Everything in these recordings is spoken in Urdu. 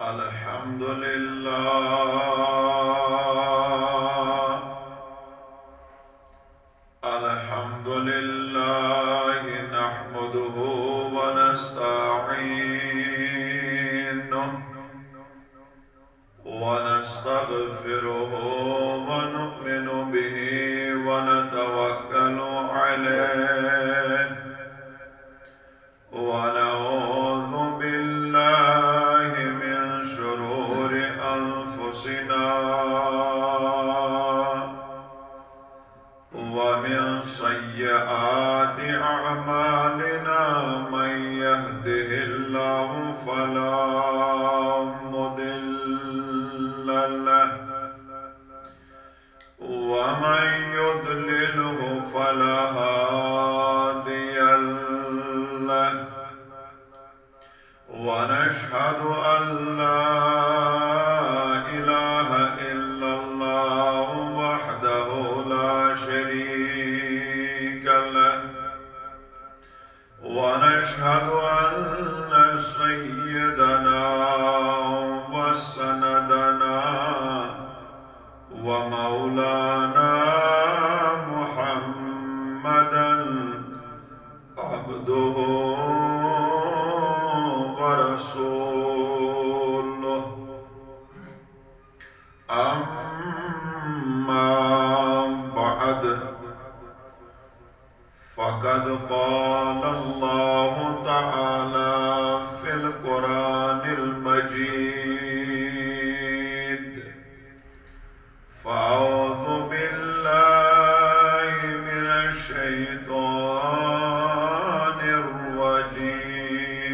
الحمد لله الحمد لله نحمده ونستعينه ونستغفره ونؤمن به ونتوكل عليه ونعوذ بالله من شرور أنفسنا ومن سيئات أعمالنا من يهده الله فلا مضل له ومن يضلله فلا هادي له ونشهد أن لا إله إلا الله وحده لا شريك له ونشهد أن سيدنا وسندنا ومولانا محمدا عبده ورسوله أما بعد فقد قال الله تعالى في القرآن المجيد فأعوذ بالله من الشيطان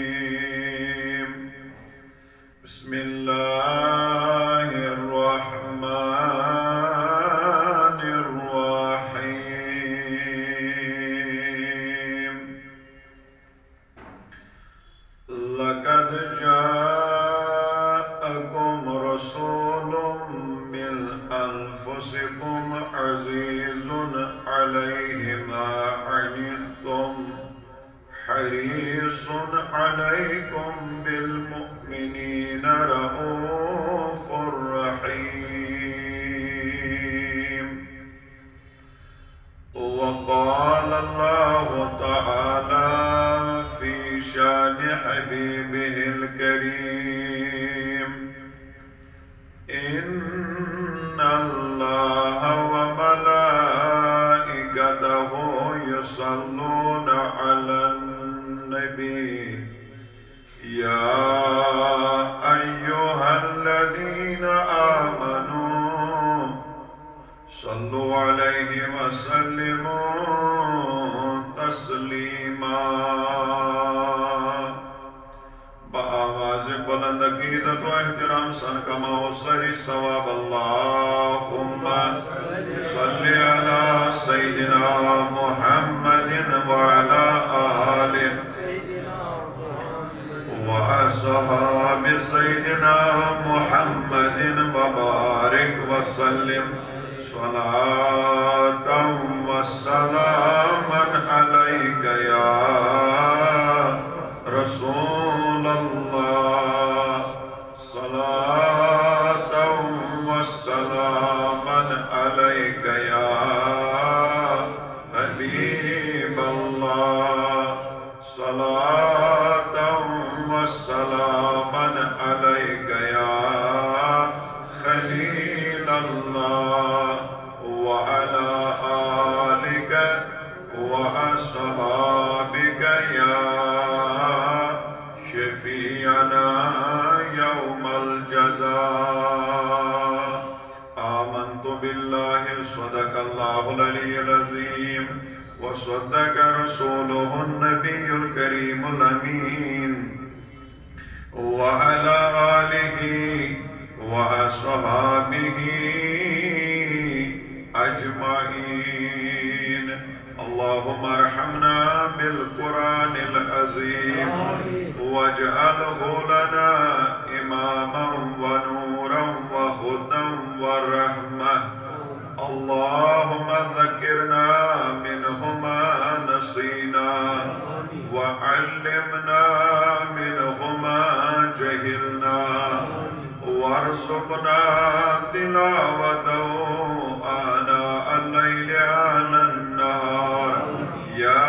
الرجيم بسم الله الرحمن الرحيم لقد جاءكم رسول من أنفسكم عزيز عليه ما عنتم حريص عليكم بالمؤمنين رؤوف رحيم وقال الله تعالى في شان حبيبه الكريم إن الله وملائكته يصلون على النبي يا أيها الذين آمنوا صلوا عليه وسلموا تسلیما بآواز بلند عقیدت و احترام سن کما و سری ثواب اللہم صلی علی سیدنا محمد وعلا آلہ وأصحاب سيدنا محمد وبارك وسلم صلاة وسلاما عليك يا رسول الله صلاة وسلاما عليك يا حبيب الله صلاة وسلاما عليك يا خليل الله وعلى آلك وأصحابك يا شفيعنا يوم الجزاء آمنت بالله صدق الله العلي العظيم وصدق رسوله النبي الكريم الأمين وعلى آله وأصحابه أجمعين اللهم ارحمنا بالقرآن العظيم واجعله لنا إماما ونورا وهدى ورحمة اللهم ذكرنا منه ما نسينا وعلمنا منه ما جهلنا وارزقنا تلاوته آناء الليل آناء النهار يا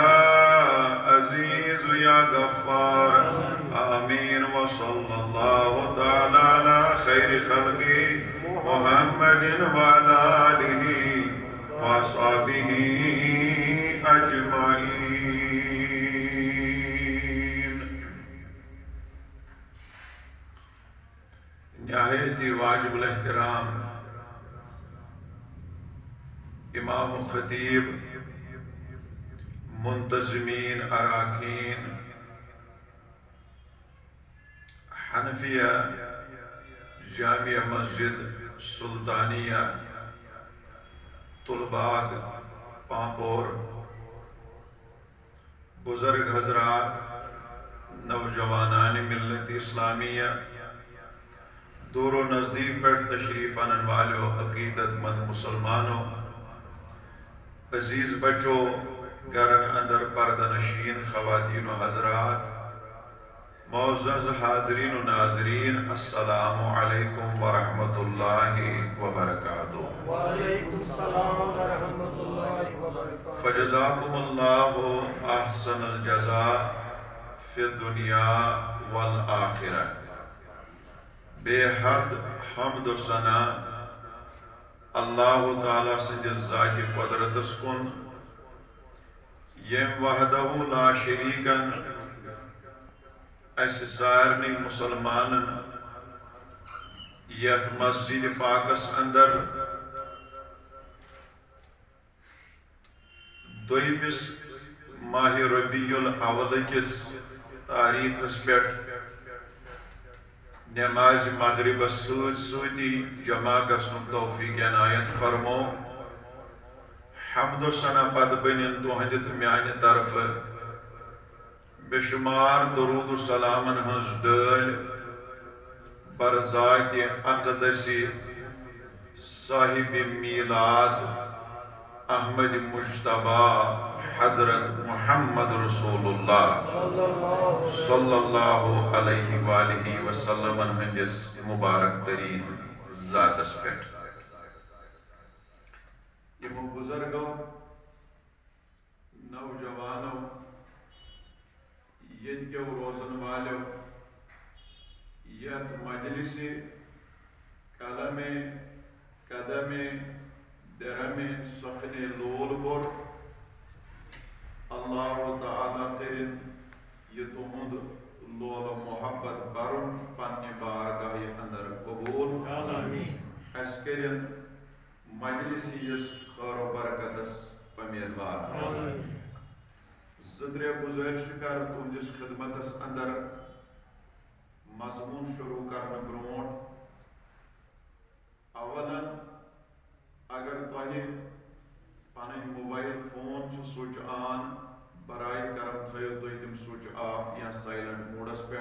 عزيز يا غفار آمين وصلى الله تعالى على خير خلقه محمد وعلى آله وأصحابه أجمعين. نہایتی واجب الاحترام امام و خطیب، منتظمین، اراکین، حنفیہ جامعہ مسجد سلطانیہ طلباء پامپور، بزرگ حضرات، نوجوانان ملت اسلامیہ، دور و نزدیک پر تشریف آنے والوں، عقیدت مند مسلمانوں، عزیز بچوں، گھرن اندر پردہ نشین خواتین و حضرات، معزز حاضرین و ناظرین، السلام علیکم ورحمۃ اللہ وبرکاتہ. وعلیکم السلام ورحمۃ اللہ وبرکاتہ. فجزاکم اللہ احسن الجزاء فی الدنیا والآخرہ. بے حد حمد و ثنا اللہ تعالیٰ سندس ذات قدرت کن یم وحدہ لا شریکن اس سارنی مسلمانن یت مسجد پاکس اندر دویمس ماہ ربیع الاول کس تاریخ پہ نماز مغرب سوتی جمع گژھنُک توفیق عنایت فرمو. حمد و ثنا پتہ بنن تہنٛدِ تہٕ میانہِ طرفہٕ بے شمار درود و سلامن ہنٛز ڈٲلۍ برذاتِ اقدسی صاحب میلاد احمد مجتبی حضرت محمد رسول اللہ صلی اللہ علیہ وآلہ وسلم ہندس مبارک ترین ذاتس پہ. یمو بزرگو، نوجوانو، یت کیو روزن والو، یت مجلس قلم قدم درم سخن لول بور، اللہ تعالیٰ کرن یہ تہند لول محبت برن پنہ بارگاہ اندر قبول. اس کرن مجلس یس خیر و برکتس امیدوار. زدرے گزارش کر تہندس خدمتس اندر مضمون شروع کرنے برونٹ اولا اگر تہ پن موبائل فون سوئچ آن برائے کرم تھو تھی تم سوئچ آف یا سائلنٹ موڈس پہ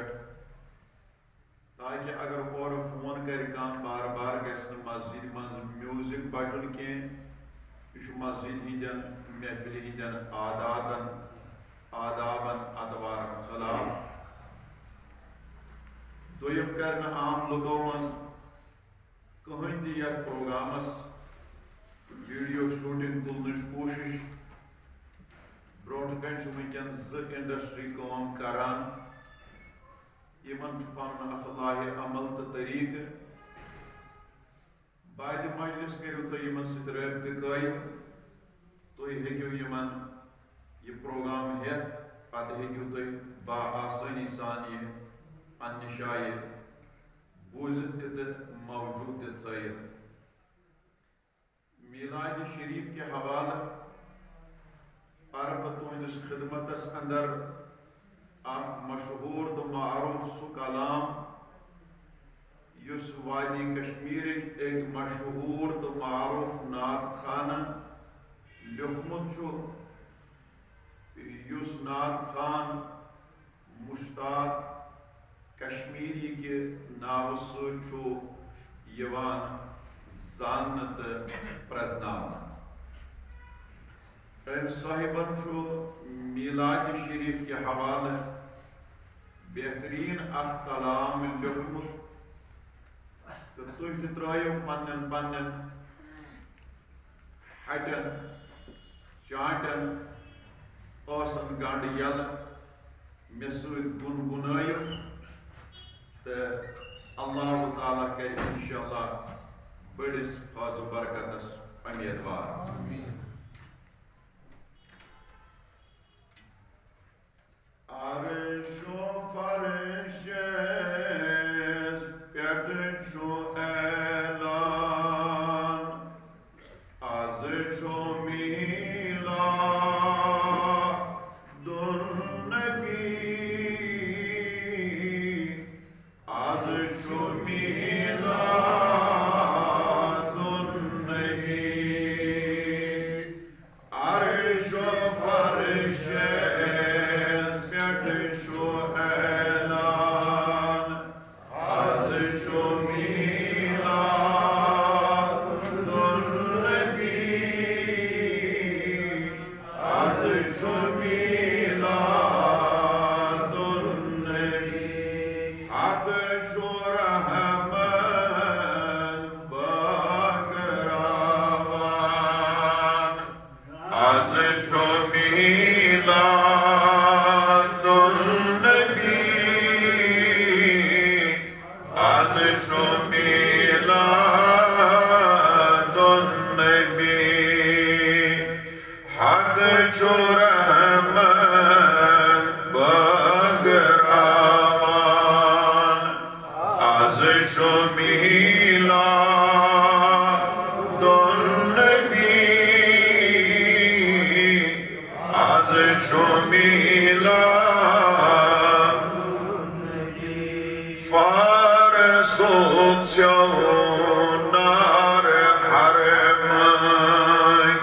تاکہ اگر اور فون کر بار بار گھس مسجد مز میوزک بجن کی یہ مسجد ہندین محفل ہندین آدابن ادوارن خلاف. دویم کرنا عام لوگوں مز کہیں تہ یتھ پروگرامس ویڈیو شوٹنگ تلنچ کوشش. برونٹ کن ونکن انڈسٹری کام کران یمن پن افلاح عمل تو طریقہ بعد مجلس کرو تھی یمن ست رابطہ قائم. تھی ہیکو یمن یہ پروگرام ہیت پتہ ہیکو تھی با آسانی سان یہ پنہ جائے بوزت تہ موجود تھیت. میلاد شریف کے حوالہ پر تہندس خدمتس اندر اخ مشہور تو معروف سہ کلام یس وادی کشمیر ایک مشہور تو معروف نعت خانہ لیکھمت یس نعت خان مشتاق کشمیری کے ناو سیوان زانہ تو پرزناونہ. ام صاحبن میلاد شریف کے حوالہ بہترین اخ کلام لیکھمت تہِ ترٛٲیِو پنٛنٮ۪ن پنٛنٮ۪ن ہَٹٮ۪ن چانٹٮ۪ن ٲسن گنٛڈ یَلہٕ مےٚ سۭتۍ گُنگُنٲیِو تہٕ اللہ تعالیٰ کَرِ اِنشاءاللہ بٔڑِس فاض و برکتس امیدوار عرش و فرشس پٮ۪ٹھ چھُ اعلان آز چھُ میٖلادُن نبی آز چھُ میٖلادُن نبی عرش و فرشس پٮ۪ٹھ چھُ اعلان آز چھُ میٖلادُن نبی آز چھُ میٖلادُن نبی حق چھُ رحمت بٲگراوان آز چھُ میٖلادُن نبی آز چھُ میٖلادُن نبی حق چھُ رحمت بٲگراوان آز چھُ میٖلادُن نبی آز چھُ میٖلادُن نبی فارسُک چوٗنار حرمٕے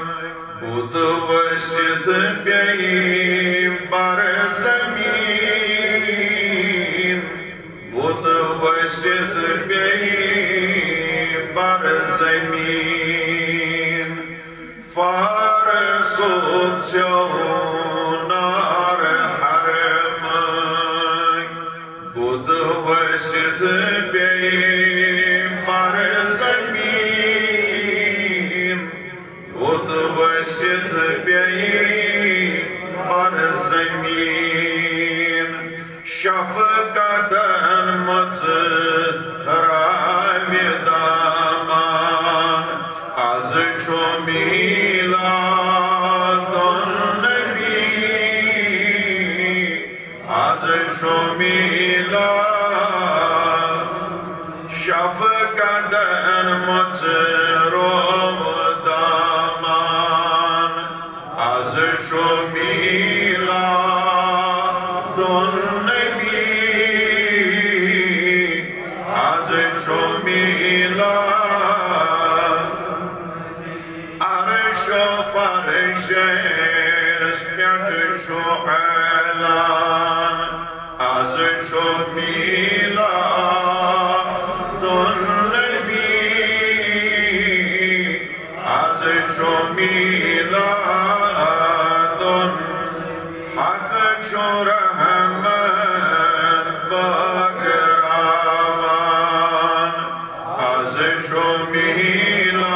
بُت ؤسِتھ پیٚیہِ برزمیٖن بُت ؤسِتھ پیٚیہِ برزمیٖن فارسُک چوٗنار حرمٕے بُت ؤسِتھ پیٚیہِ برزمیٖن بُت ؤسِتھ پیٚیہِ برزمیٖن شفقتن مژراوِ دامان آز چھُ میٖلادُن نبی آز چھُ میٖلاد شفقتن مژروو دامان آز چھُ میٖلادُن نبی آز چھُ میٖلاد عرش و فرشس پٮ۪ٹھ چھُ اعلان آز چھُ میٖلادُن نبی آز چھُ میٖلادُن حق چھُ رحمت بٲگراوان آز چھُ میٖلادُن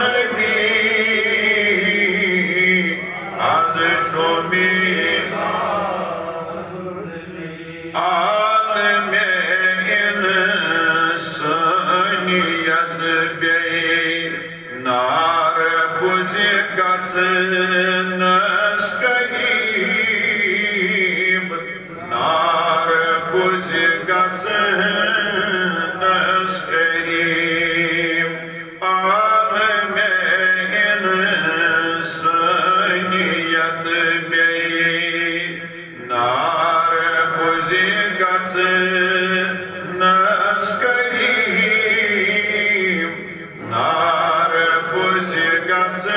نبی آز چھُ عالمِ اِنسٲنِیت بیٚیہِ نار بُزِ گژھنَس قریٖب نار بُزِ گژھنَس قریٖب عالمِ اِنسٲنِیت بیٚیہِ نار بُزِ گژھنَس قریٖب نار بُزِ گژھنَس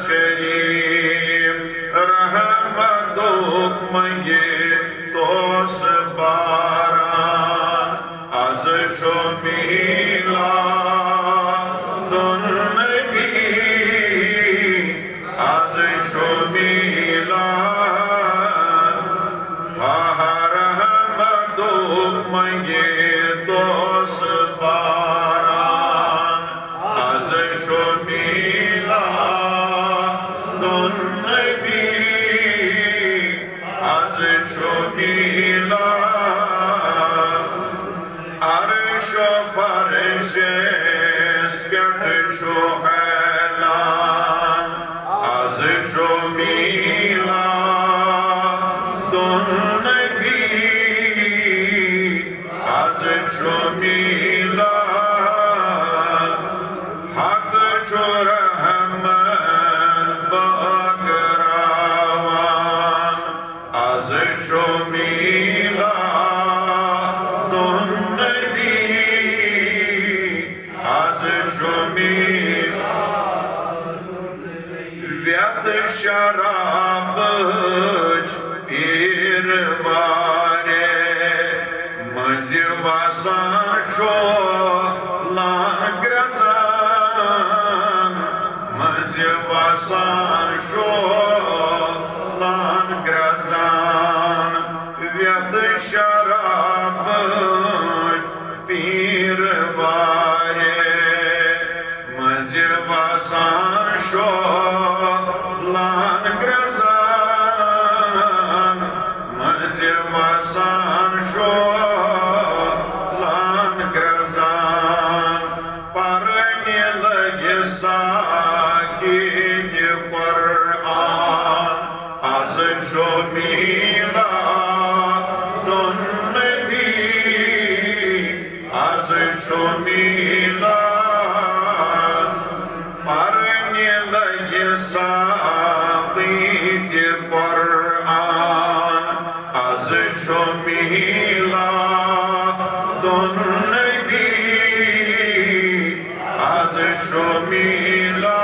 قریٖب رحمتُک منٛگہِ توس باران آز چھُ میٖلادُن نبی آز چھُ میٖلاد منگے دوس باران از شو میلا دن نبی از شو میلا عرش و فرش پیٹ شو اعلان از شو میلا دن نبی از شو میلا حق شو رحمت باقراوان از شو میلا دن نبی از شو میلا ویت شرابج پیرواره مزی واسان شو لانگرزان مزی واسان شو لانگرزان ویت شرابج پیرواره مزی واسان شو لانگرزان مزی واسان شو لانگرزان پرنی لگی ساکین قرآن از شو میلا دن نبی از شو میلا پرنی لگی ساکین قرآن از شو میلا دن نبی از شو میلا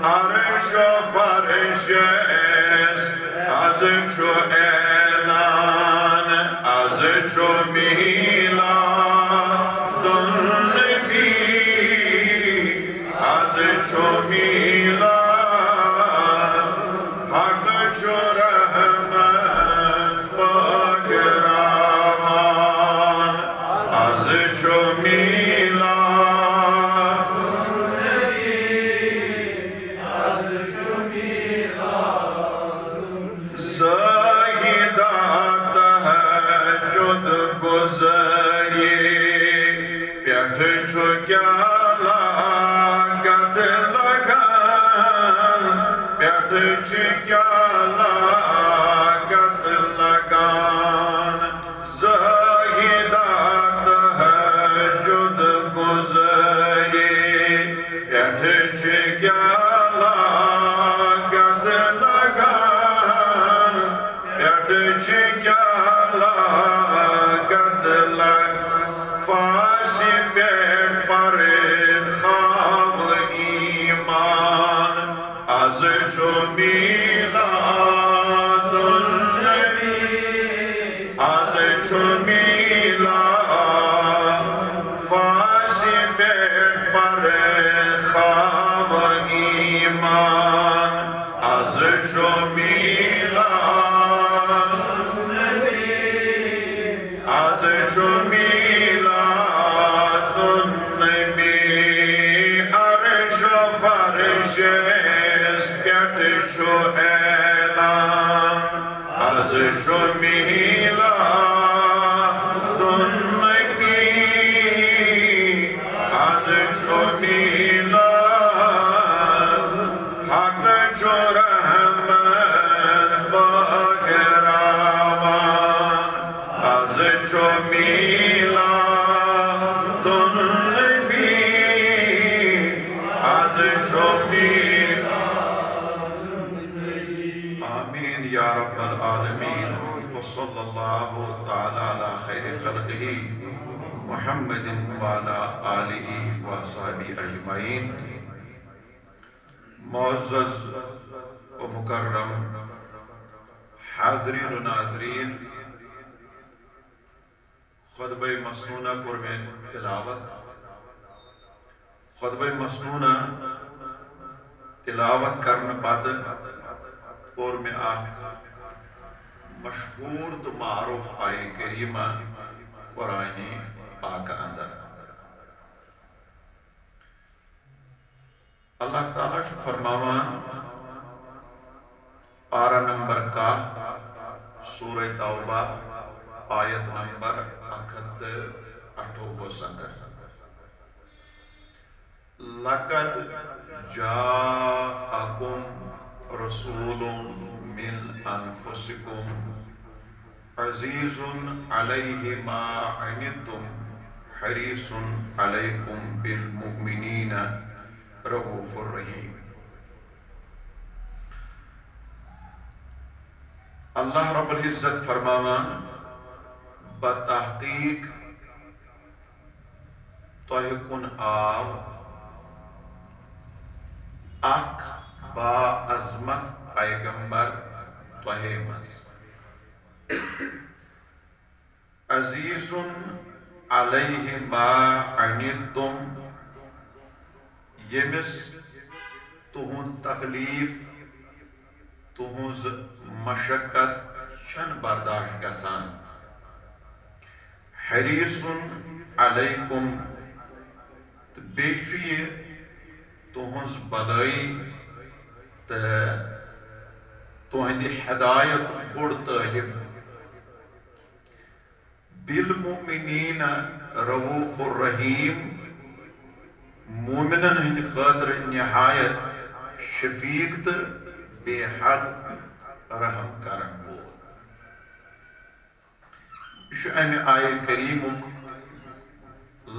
عرش و فرش است از شو اعلان از شو میلا دن نبی از شو میلا حق شو رحمت باقراوان از شو میلا سایدات تہجد گزری پیٹھ چھو کیا لاگت لگان پیٹھ چھو کیا لاگت لگان سایدات تہجد گزری پیٹھ چھو کیا لاگت لگان پیٹھ چھو کیا لاگت لگ فاسی پیٹ پر خواب ایمان از شو میلا دن نبی از شو میلا فاسی پیٹ پر خواب ایمان از شو میلا از شو میلا دن نبی عرش و فرش پیٹ شو اعلان از شو میلا دن نبی از شو میلا حق شو رحمت باقراوان از شو میلا دن نبی از شو میلا آمین یا رب العالمین وصلی اللہ تعالی علی خیر خلقہ محمد وعلی آلہ وصحبہ اجمعین معزز و مکرم حاضرین و ناظرین خطبہ مسنونہ کور میں تلاوت خطبہ مسنونہ تلاوت کرنے پتہ اور میں مشہور تو معروف آیہ کریمہ قرآن پاک اندر اللہ تعالیٰ چھو فرماوان پارہ نمبر کا سورہ توبہ آیت نمبر 128 اندر لَقَدْ جَاءَكُمْ رَسُولٌ مِّنْ أَنفُسِكُمْ عَزِيزٌ عَلَيْهِ مَا عَنِتُّمْ حَرِيصٌ عَلَيْكُمْ بِالْمُؤْمِنِينَ رؤوف الرحیم. اللہ رب العزت فرماوان بتحقیق تۄہہِ کُن آو اکھ با عظمت پیغمبر تۄہے منٛز عزیز علیہ ما عنتم ییٚمِس تُہُنٛد تکلیف تُہٕنٛز مشقت چھنہٕ برداشت گژھان حریصٌ علیکم تہٕ بیٚیہِ چھُ یہِ تُہٕنٛز بلٲیی تہٕ تُہٕنٛدِ ہدایت بوٚڑ طٲلب بالمؤمنین رؤوف الرحیم مومنن ہٕنٛدِ خٲطرٕ نہایت شفیق تہٕ بے حد رحم کرن وول. یہ چھُ امہِ آیہ کریٖمُک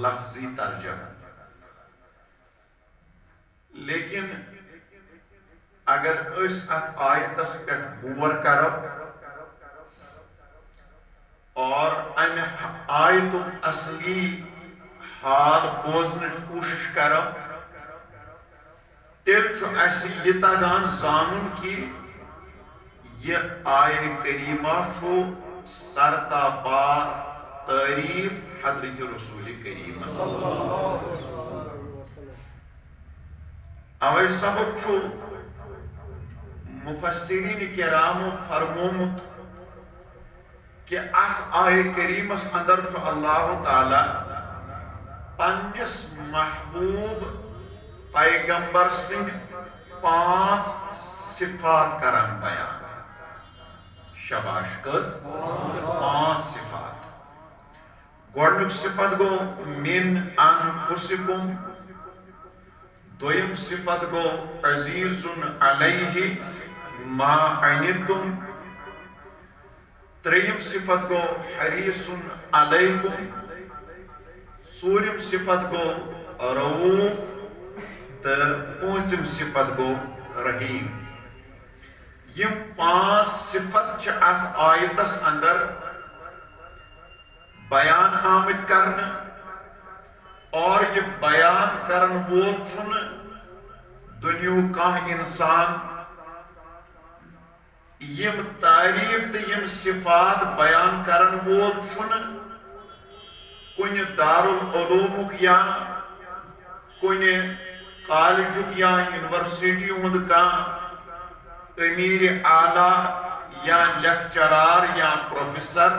لفظی ترجمہ لیکن اگر أسۍ اتھ آیتس پٮ۪ٹھ غور کرو اور امہِ آیتُک اصلی حال بوزنٕچ کوٗشش کرو تیٚلہِ چھُ اسہِ یہِ تگان زانُن کہِ یہ آیہ کریمہ چھُ سرتاپار تعریف حضرت رسول کریم اوے سبب چھُ مفسرین کرامو فرمومُت کہ اتھ آیہ کریمس اندر چھُ اللہ تعالیٰ پننس محبوب پیغمبر سٕنٛدۍ 5 صفات کران بیان. شاباش کٔژ 5 صفات. گۄڈنیُک صفت گوٚو من انفسکم دوٚیِم صفت گوٚو عزیز علیہ ما عنتم ترٛیٚیِم صفت گوٚو حریص علیکم ژوٗرِم صفت گوٚو رؤوف تہٕ پوٗنٛژِم صفت گوٚو رحیم. یم 5 صفت چھِ اتھ آیتس اندر بیان آمٕتۍ کرنہٕ اور یہ بیان کرن وول چھُنہٕ دُنیہُک کانٛہہ اِنسان. یم تعریف تہٕ یم صفات بیان کرن وول چھُنہٕ کُنہِ دارالعلومُک یا کُنہِ کالجُک یا یونیورسٹی ہُنٛد کانٛہہ امیر اعلیٰ یا لیکچرار یا پروفیسر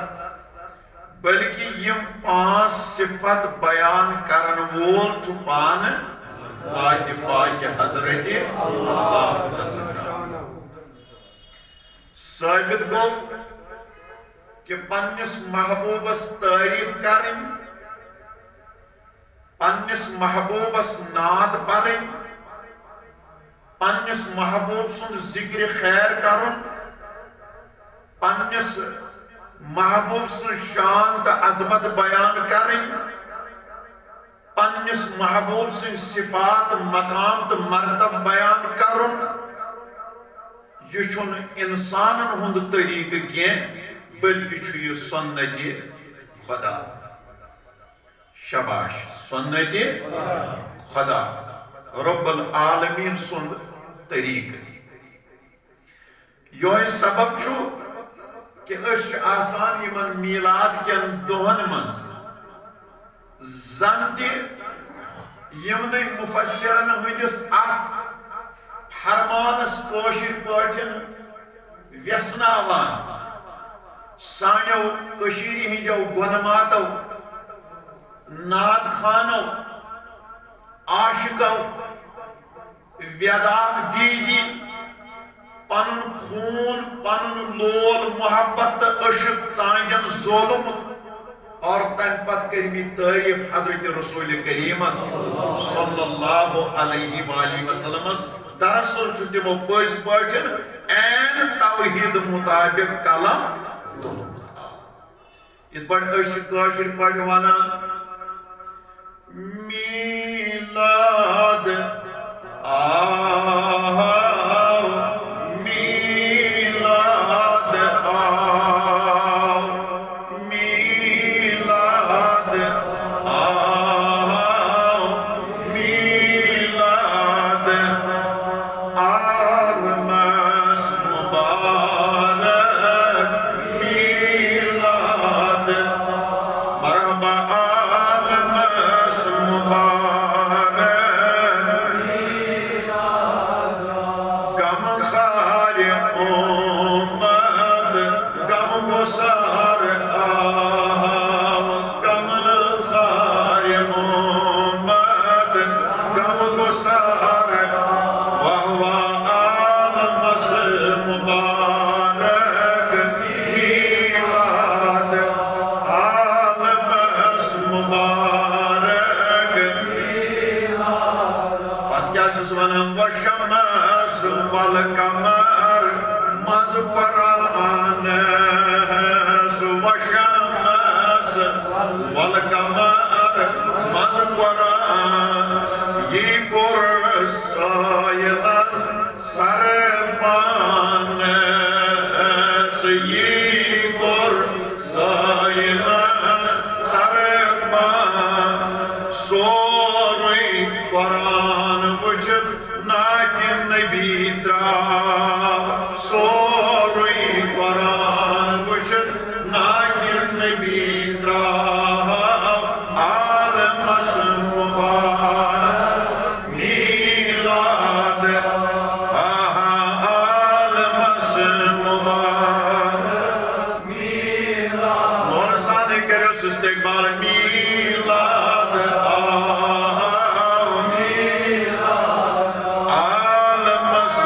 بلکہ یم 5 صفت بیان کرن وول چھُ پانہٕ ذات پاک حضرت اللہ. ثٲبت گوٚو کہ پننس محبوبس تعریف کرٕنۍ پننس محبوبس نعت پرٕنۍ پننس محبوب سُنٛد ذکر خیر کرُن پننس محبوب سٕنٛز شان تہٕ عظمت بیان کرٕنۍ پننس محبوب سٕنٛدۍ صفات مقام تہٕ مرتب بیان کرُن یہ چھُنہٕ انسانن ہُنٛد طریقہٕ کینٛہہ بلکہ چھُ یہ سنت خدا. شاباش سنت خدا رب العالمین سُنٛد طریقہٕ. یہوے سبب چھُ کہ أسۍ چھِ آسان یمن میلاد کٮ۪ن دۄہن منٛز زن تہِ یمنٕے مفسرن ہٕنٛدِس اتھ فرمانس کٲشِر پٲٹھۍ ویژناوان سانو کشیری ہندو گنماتو ناد خانو عاشقو ویداک دیدی پنن خون پنن لول محبت عشق سانجن ظلمت اور تم پت کرمی تعریف حضرت رسول کریم صلی اللہ علیہ وآلہ وسلم دراصل تمو پز پاٹن این توحید مطابق کلم تلمت ات پہ کاشر پہ ونان میلاد آو میلاد آو میلاد آو میلاد آرمس مبارک میلاد مرحبا آرمس مبارک غم خار آمد غم گسار آو غم خار آمد غم گسار وهو آلمس مبارک میلاد آلمس مبارک پت کیا چھس ونان وشمس والقمر مز قرآنس وشمس والقمر مز قرآن یہ گر سایلن سرپانس یہ گر سایلن سرپان سوری قرآن وجد ناکن نبی دراو سوری قرآن وجد ناکن نبی دراو عالمس مبارک میلاد عالمس مبارک نور سانے کرو استقبال میلاد عالمس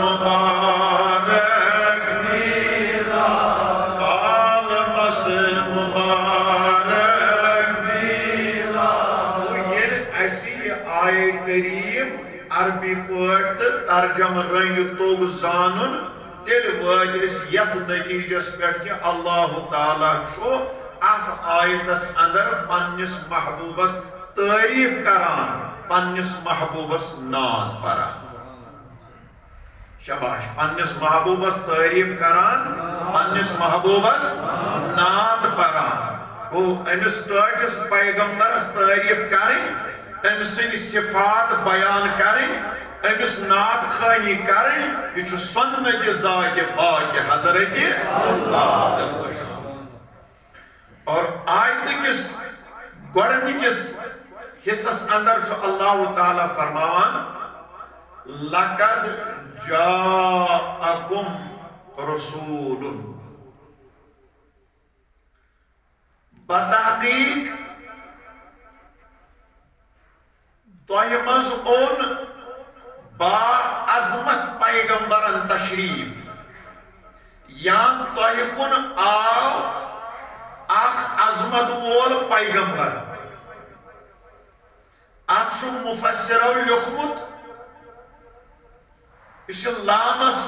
مبارک عالمس مبارک یہ ایسی آئے کریم عربی پٲٹھۍ تہٕ ترجم رنگ توگ زانن تیل وٲتۍ أسۍ یتھ نتیجس پٮ۪ٹھ کہ اللہ تعالیٰ چھُ اتھ آیتس اندر پننس محبوبس تعریف کران پننس محبوبس نعت پران شباش پننس محبوبس تعریف کران پننس محبوبس نعت پران گو امس ٹاٹس پیغمبرس تعریف کریں ام سن صفات بیان کریں امس نعت خانی کریں یہ سنت ذات پاک حضرت اللہ اور آیت کس گوڑنکس حصص اندر جو اللہ تعالیٰ فرماوان لَقَدْ جَاءَكُمْ رَسُولٌ بتحقیق توہی منز اون با عظمت پیغمبرن تشریف یا توہی کن آو اخ عظمت وول پیغمبر اتشو مفسرو لکھمت اس لامس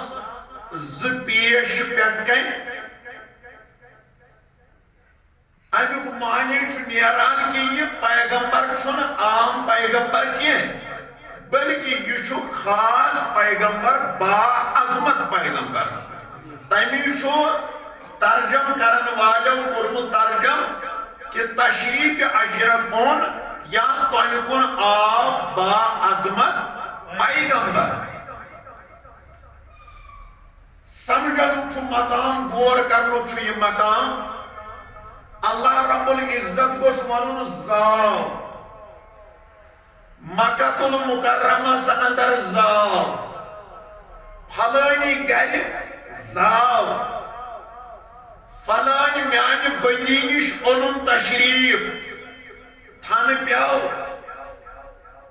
پیش پیٹ کن امیک معنی چھو نیران کہ یہ پیغمبر چھن عام پیغمبر کیے بلکہ یہ چھو خاص پیغمبر با عظمت پیغمبر تیمی چھو ترجم کرن واجو کرمو ترجم کہ تشریف اشرف اون یا توہیکن آو با عظمت پیغمبر سمجھنو چھو مقام غور کرنو چھو یہ مقام اللہ رب العزت کو سوالون زاو مکہ المکرمہ سے اندر زاو پھلانی گل زاو فلانی میانہ بندی نش اونن تشریف تھن پیو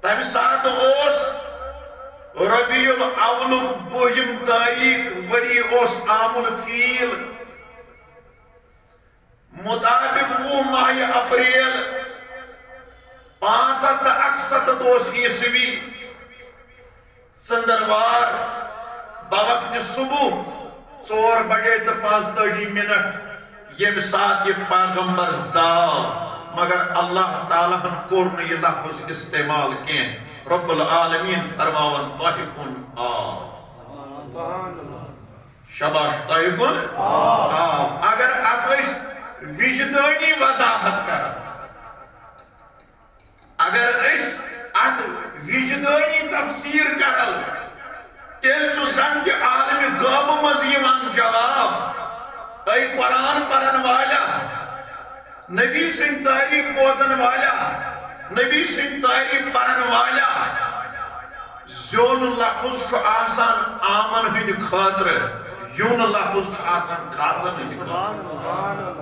تمہ سات ربیع الاول بہم تاریخ وری عام الفیل مطابق 20 ماہ اپریل 561 عیسوی ژندروار بوقت صبح 4:45 یم سات یہ پیغمبر زال مگر اللہ تعالیٰ کور یہ لفظ استعمال کی رب العالمین فرماون طاہقن شباش طاہقن اگر اتوش وجدانی وضاحت کر اگر اس ات وجدانی تفسیر کرل تیل چو زن عالم غاب مزیمان جواب اے قرآن پڑھن والا نبی سن تاریخ بوزن والا نبی سن تاریخ پڑھن والا زون لفظ چھو آسان آمن ہند خاطر یون لفظ چھو آسان خاصن ہند خاطر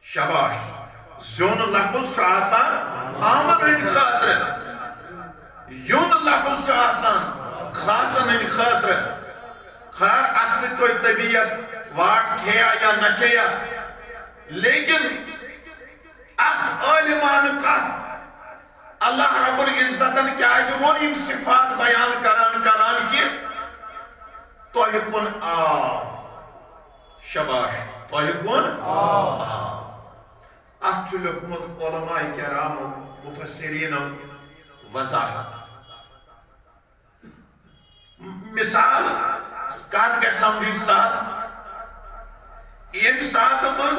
شباش زون لفظ چھو آسان آمن ہند خاطر یون لفظ چھو آسان خاصن ہند خاطر خیر اصل کوئی طبیعت واٹ کھیا یا نہ کھیا لیکن اخ عالمان کا اللہ رب العزتن کیا جوون یم صفات بیان کران کی طاہقن شباش طاہقن اتھ چھ لیوکھمت علماء کرام مفسرین وضاحت مثال کات کے سمجھن ساتھ یم ساتھ بل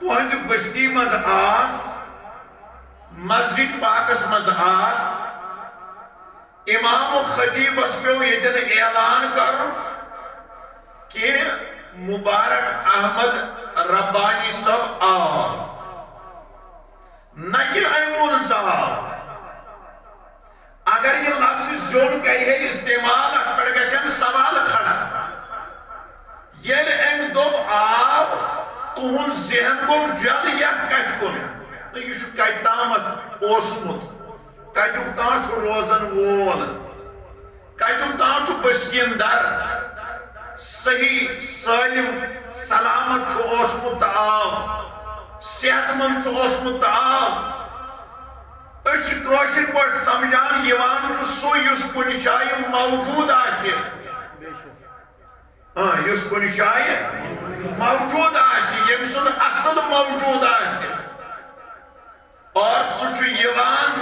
تہذ بستی مز آس مسجد پاکس مز آس امام و خطیبس پیو یتن اعلان کر کہ مبارک احمد ربانی صاحب آ نہ کہ ایمون صاحب اگر یہ لفظ زون کہے استعمال پڑ گژھن سوال کھڑا یہ ام دب آو تہن ذہن گو جل یت کت کن تو یہ کت تامت اوسمت کتک تان روزن وول کتک تان بسکین در صحیح سالم سلامت اوسمت آو صحت مند اوسمت آو اس کوشر پر سمجھان یوان جو سو یس کن جائے موجود آسے یس کن جائے موجود آسے یم سن اصل موجود آسے اور سچو یوان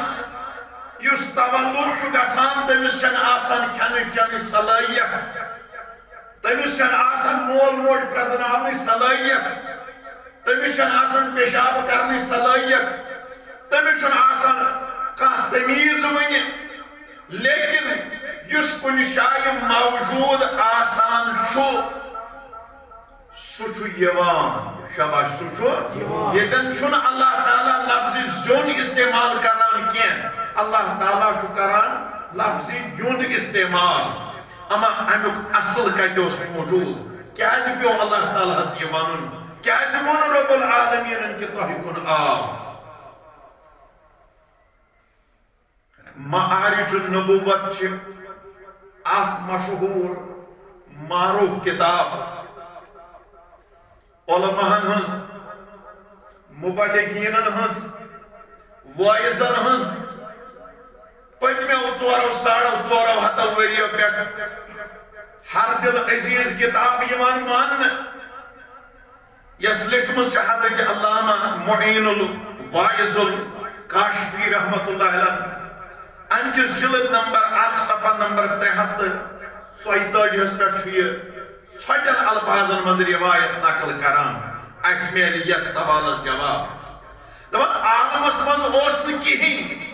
یس تولد چو گسان تمس چن آسان کھن چن صلاحیت تمس چن آسان مول موج پرزناونی صلاحیت تمس چن آسان پیشاب کرنی صلاحیت تمس چن آسان کان تمیز ونی لیکن یس کن شایع موجود آسان چھو سچو یوان شاباش سچو یتن چھن اللہ تعالیٰ لفظ زون استعمال کران کین اللہ تعالیٰ چھو کران لفظ یون استعمال اما امیک اصل کتوس موجود کیا پیو اللہ تعالیٰ اس یوانن کیا من رب العالمین کے طاہقن آو معارج النبوت چھ اخ مشہور معروف کتاب علماء ہنز مبلغین ہنز وائزن ہنز پتمو 400 وریو پیٹ ہر دل عزیز کتاب یوان مان یس لچمس چھ حضرت علامہ معین الوائز الکاشفی رحمت اللہ علیہ انکس جلد نمبر 1 صفحہ نمبر 347 پر چھوئے چھوٹن الفاظن من روایت نقل کران اجمیلیت سوال جواب دبان عالمس مز اوسن کہیں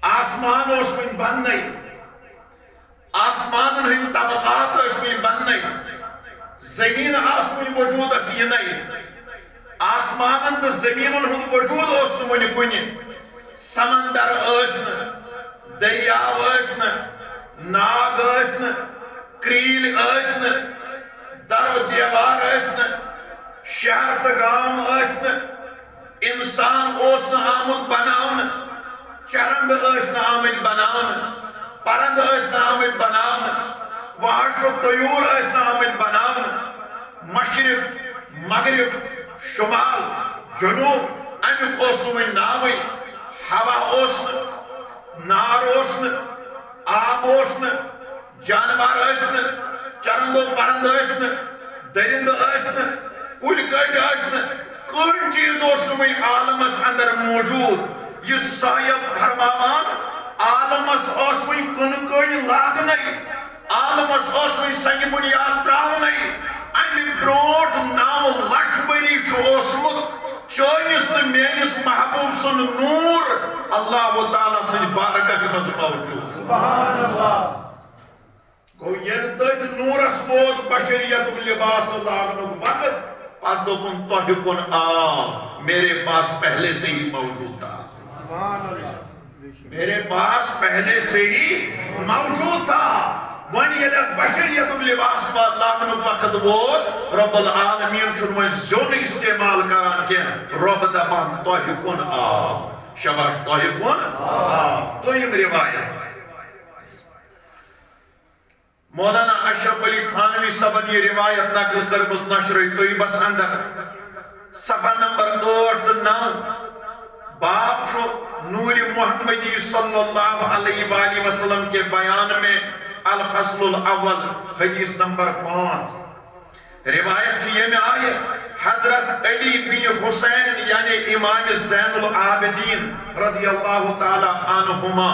آسمان اوسن بننے آسمان ہن طبقات اوسن بننے زمین آسمان وجود اس یہ نہیں آسمان تو زمین ہن وجود اوسن ونی کنی سمندر ٲسنہٕ دریاو ٲسنہٕ ناگ ٲسنہٕ کریل ٲسنہٕ در و دیوار ٲسنہٕ شہر تو گام انسان آمد بناون چرند آمد بناون پرند آمد بناون وحش و طیور آمد بناون مشرق مغرب شمال جنوب امیک ناوی ہوا نار آب جانور چرند و پرند درند کل کٹ کن چیز عالمس اندر موجود یہ صاحب فرماوان عالمس کن کن لاگن عالمس سنگ بنیاد تراؤن امی بروٹ 9 لچھ وری چونس تو میانس محبوب سن نور اللہ تعالیٰ سن بارکہ مز موجود سبحان اللہ گو یہ تت نورس ووت بشریت لباس لاگن وقت پتہ دپن تہ کن آ میرے پاس پہلے سے ہی موجود تھا سبحان اللہ میرے پاس پہلے سے ہی موجود تھا ون یہ بشریت لباس لاگن وقت ووت رب العالمین چھن زون استعمال کران کی رب دپان تہ کن آ شباش تہ کن آ دویم روایت مولانا اشرف علی تھانوی صاحبن یہ روایت نقل کرمز نشر طیبس اندر صفحہ نمبر 8 تو 9 باب چھو نور محمدی صلی اللہ علیہ وآلہ وسلم کے بیان میں الفصل الاول حدیث نمبر 5 روایت چیئے میں آئے حضرت علی بن حسین یعنی امام زین العابدین رضی اللہ تعالی عنہما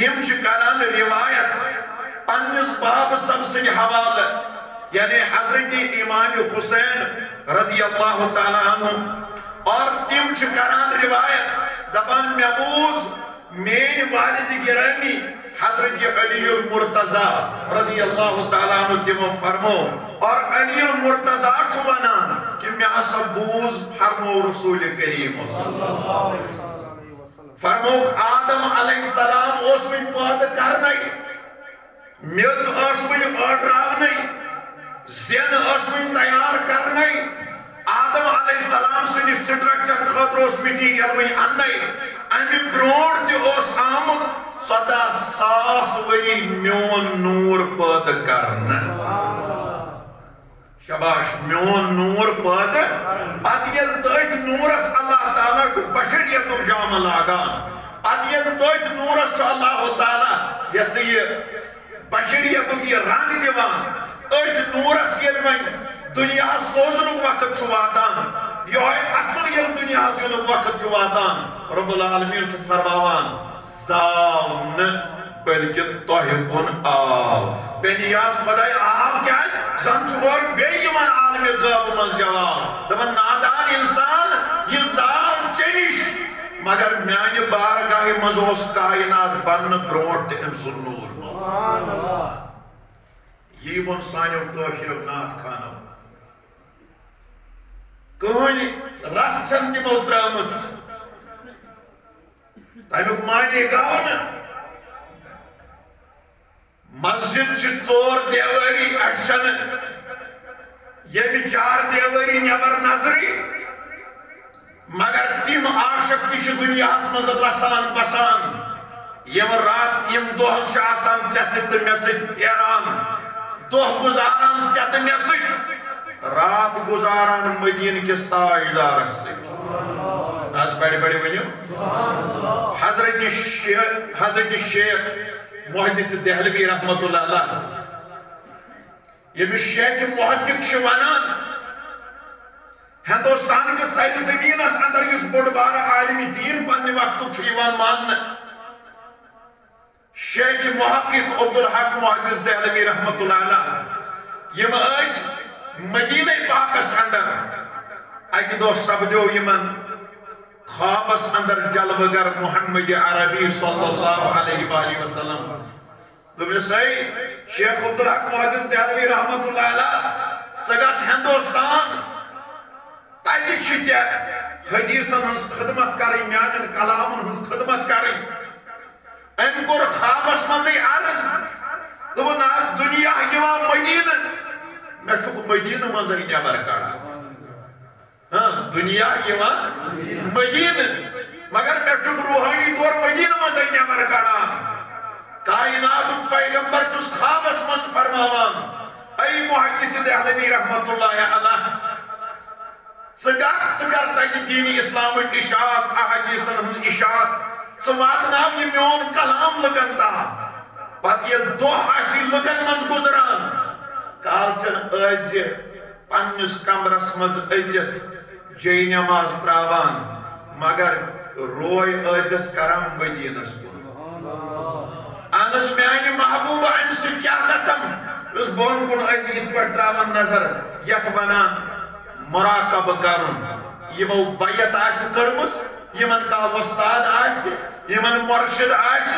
ام چکران روایت پنس باب سب سے حوال یعنی حضرت امام حسین رضی اللہ تعالی عنہ اور تم چکران روایت دبان محبوظ مین والد گرامی حضرت علی المرتضی رضی اللہ تعالی عنہ تمو فرمو اور علی المرتضی چوانان کہ میں سبوز فرمو رسول کریم صلی اللہ علیہ وسلم فرمو آدم علیہ السلام اس میں پاد کرنائی میز اسوین اڑراونی زین اسوین تیار کرنی آدم علیہ السلام سنی سٹرکچر خطر اس میٹیریل وین اننی امی بروڑ تی اس آمد 100,000 وری میون نور پد کرن شباش میون نور پد پتیل تیت نورس اللہ تعالیٰ چھو بشریت جام لاغان پتیل تیت نورس چھو اللہ تعالیٰ جیسے یہ بشریت کی رنگ دیوان اچھ نورس یل من دنیا سوزنک وقت چواتان یہ اصل یل دنیا سوزنک وقت چواتان رب العالمین چھ فرماوان زاون بلکہ توہ کن آو بے نیاز خدای آو کیا ہے زن چور بے یمان عالم غاب مز جواب دبن نادان انسان یہ زال چنش مگر میانی بارگاہ مزوس کائنات بن بروٹ تے امسل نور سبحان اللہ یہ ون سانیو کاشر نات خانو کہنی رس چھن تیمو ترامت تیمک معنی گاونا مسجد چھ 4 دیواری اٹھشن یہ 4 دیواری نیبر نظری مگر تیم عاشق تیش دنیا اسمز اللہ سان بسان یم رات یم دوہس چاسان چست میسج پیران دوہ گزاران چت میسج رات گزاران مدین کس تاجدار سے آج بڑے بڑے ونیو حضرت شیخ محدث دہلوی رحمت اللہ علیہ یہ شیخ محقق شوانان ہندوستان کے سائل زمین اس اندر اس بڑھ بارہ عالمی دین پنی وقت چھوان ماننا شیخ محقق عبدالحق محدث دہلوی رحمت اللہ علیہ یہ اس مدینہ پاکس اندر اکی دو سبدیو یمن خوابس اندر جلوگر محمد عربی صلی اللہ علیہ وآلہ وسلم تم نے صحیح شیخ عبدالحق محدث دہلوی رحمت اللہ علیہ سگس ہندوستان تاکہ چھتے حدیثن ہنس خدمت کریں میانن کلامن ہنس خدمت کریں ام کور خوابس مزی عرض دو دنیا یوان مدینہ میں چھک مدینہ مزی نیبر کڑا دنیا یوان مدینہ مگر میں چک روحانی طور مدینہ مزے نیبر کڑان کائنات پیغمبر چس خوابس من فرماوان ای محدث دہلوی رحمت اللہ علیہ سگر تک دین اسلام اشاعت احادیثن ہن اشاعت واتناو یہ میون کلام لگن تا پت یہ دو آشی لگن مز گزران کالچن از پنس کمرس مز اجت جی نماز تراوان مگر روی اجس کرم مدینس کن انس میانی محبوبہ انس کیا قسم اس بون کن ازید پر تراون نظر یک بنان مراقب کرن یمو بیت آش کرمس یمن کا وستاد آش یمن مرشد آش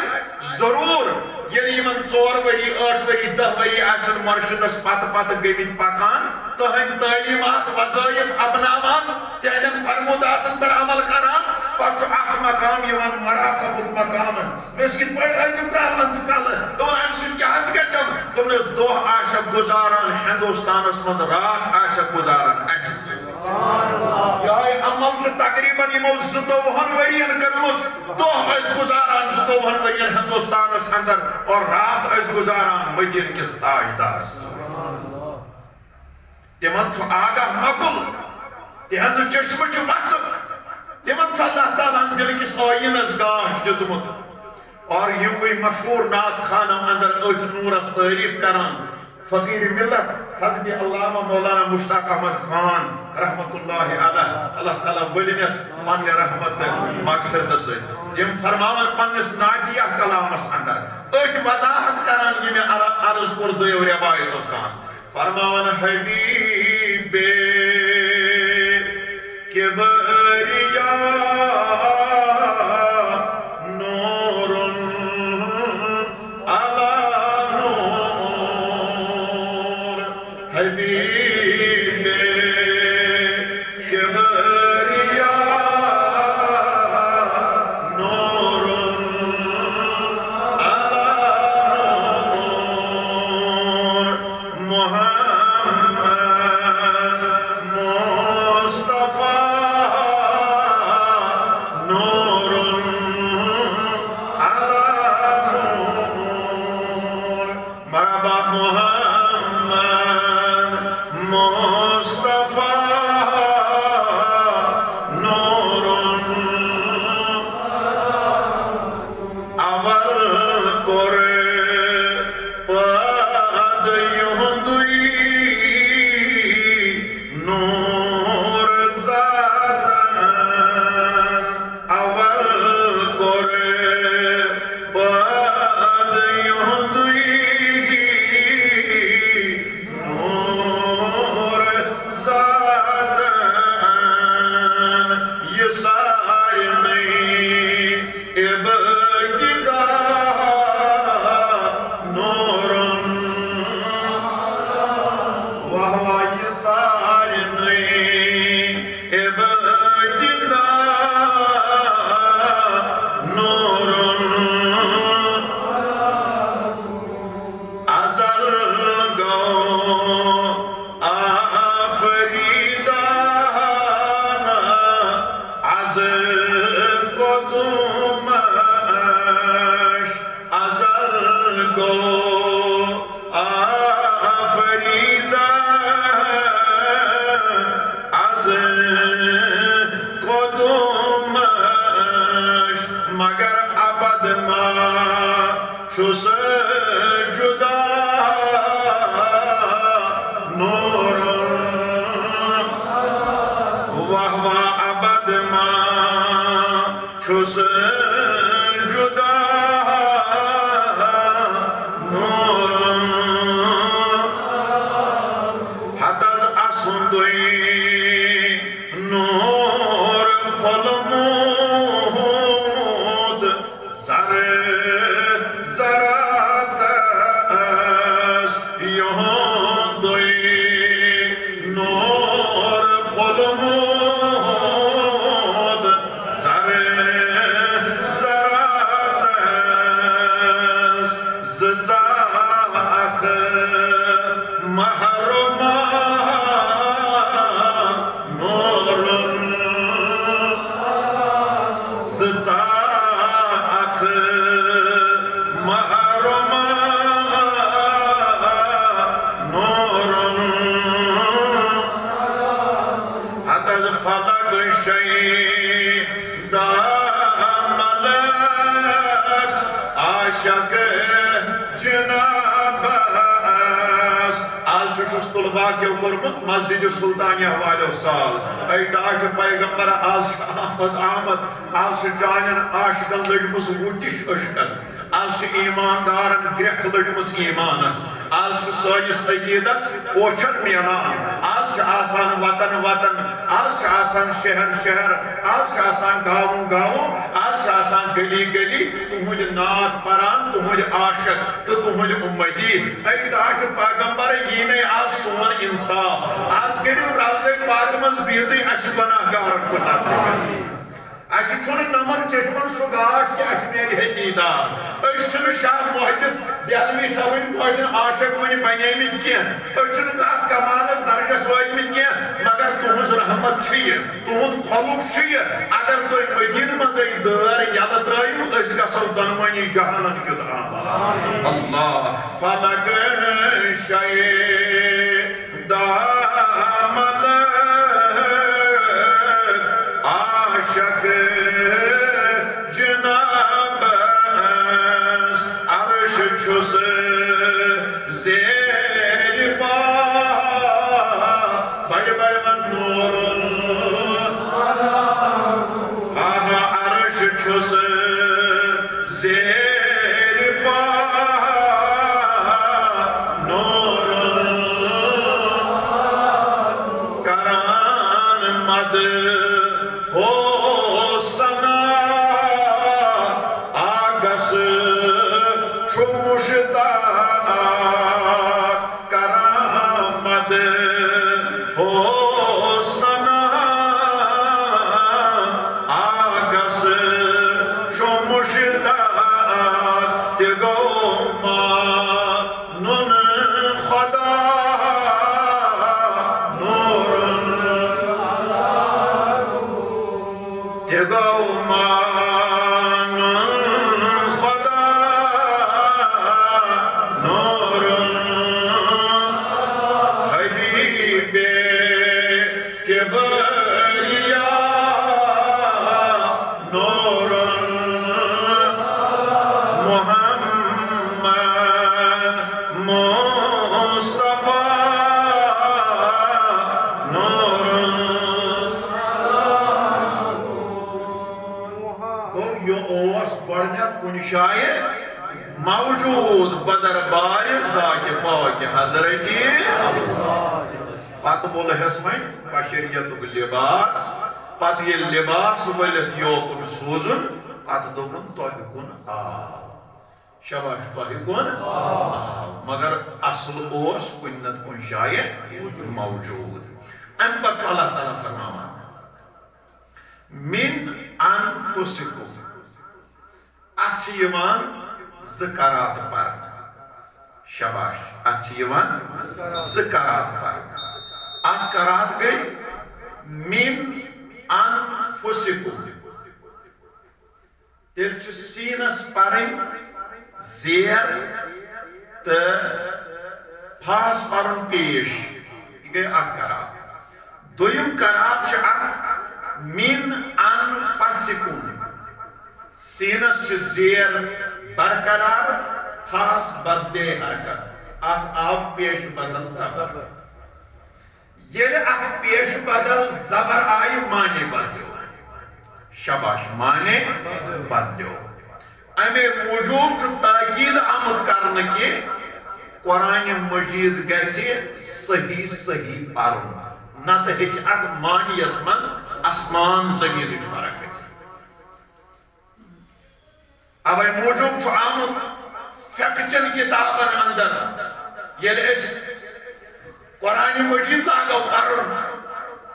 ضرور یعنی یمن 4 وری 8 وری 10 وری آشن مرشدس پت گمت پکان تہن تعلیمات وظائف اپناوان تہندن فرموداتن پر عمل کران پتہ اخ مقام یوان مراقب مقام مسکت پہ ازی تراون کل دون ام سن کیا گژھم تم نے دو عاشق گزاران ہندوستانس مز رات عاشق گزاران یہ عمل سے تقریباً یمو 22 ورین کرمس دو اس گزاران 22 ورین ہندوستانس اندر اور رات اس گزاران مدین کس تاجدارس تمن چھ آگاہ مکل تہذ چشم چھ وسم تمن چھ اللہ تعالیٰ دل کس آئینس گاش دتمت اور یموی مشہور نعت خانم اندر ات نورس تعریف کران فقیر ملت حضرت علامہ مولانا مشتاق احمد خان رحمت اللہ علیہ اللہ تعالیٰ ولنس پن رحمت مغفرت سے یم فرماون پنس نادیہ کلامس اندر ات وضاحت کران یہ عرض اردو روایت سان فرماون حبیب کبریا محرما نور فلق شیدہ ملک عاشق جناب آج چھُس طلباء کیو کوٚرمُت مسجد سلطانیہ والیو سال اے ڈاکٹر پیغمبر آز آمد آز چانین عاشقن لٔجمٕژ وُٹِش عشقس آز ایماندارن گرٛٮ۪کھ لٔجمٕژ ایمانس آز سٲنِس عقیدس اوچھن میلان آز آسان وطن وطن آز آسان شہر شہر آز آسان گاؤں گاؤں آز آسان گلی گلی تُہُنٛد نعت پران تُہُنٛد عاشق تہٕ تُہُنٛد اُمتی اے ڈاکٹر پیغمبر یی نے آز سون انصاف آز کٔرِو روضے پاک منٛز بِہتٕے اَسہِ گۄناہگارن کُن نظرِ اَسہِ چھُنہٕ نمن چشمن سُہ گاش کہِ اَسہِ میلہِ ہے دیٖدار أسۍ چھِنہٕ شاہ محدث دہلوی صٲبٕنۍ پٲٹھۍ عاشق وٕنہِ بنیمٕتۍ کینٛہہ أسۍ چھِنہٕ تتھ کمالس درجس وٲتمٕتۍ کینٛہہ مگر تُہٕنٛز رحمت چھِ یہِ تُہُنٛد خلق چھُ یہِ اگر تُہۍ مدیٖنہٕ منٛزٕے دٲر یلہٕ ترٛٲیِو أسۍ گژھو دۄنوٕنی جہانن کیُتھ آباد اللہ فلق شیدہ ملک عاشق جناب عرش چھُس زیر پا بڑ بڑ من نورن عرش چھُس زیر پا نورن کران مد ہو سنا آگس چھُ مشتاق کرامد ہو سنا آگس چھُ مشتاق تہِ گوٚو مانُن خدا نورن تہِ گوٚو مانُن خدا نورن حبیبِ کبریا نورن محمد مصطفیٰ نورن گو یہ اوس گۄڈنٮ۪تھ کُنہِ جایہِ موجود بدربار ذات پاک حضرت پتہٕ وولہس وۄنۍ بشریتُک لباس پتہٕ ییٚلہِ لباس ؤلِتھ یوکُن سوٗزُن پتہٕ دوٚپُن تۄہہِ کُن آو شاباش تۄہہِ کُن آو مگر اصل اوس کُنہِ نتہٕ کُنہِ جایہِ موجود امہِ پتہٕ چھُ اللہ تعالیٰ فرماوان من انفسکم اتھ چھِ یِوان زٕ قرات پرنہٕ شاباش اتھ چھِ یِوان زٕ قرات پرنہٕ اکھ قرات گٔے من انفسکم تیٚلہِ چھِ سیٖنس پرٕنۍ زیر تہٕ فاس پرُن پیش یہِ گٔے اکھ قرات دوٚیِم قرات چھِ اکھ من انفسکم سینس چھِ زیر برقرار فاس بدلے حرکت اتھ آو پیش بدل زبر ییٚلہِ اکھ پیش بدل زبر آیہِ معنی بدلیو شاباش معنی بدلیو اَمے موٗجوٗب چھُ تاکیٖد آمُت کرنہٕ کہِ قرآنِ مجیٖد گژھِ صحیح صحیح پرُن نتہٕ ہیٚکہِ اتھ معنیَس منٛز آسمان زمیٖنٕچ فرق گژھِتھ اوے موٗجوٗب چھُ آمُت فقہچن کِتابن اندر ییٚلہِ أسۍ قرآنِ مجیٖد لاگو پرُن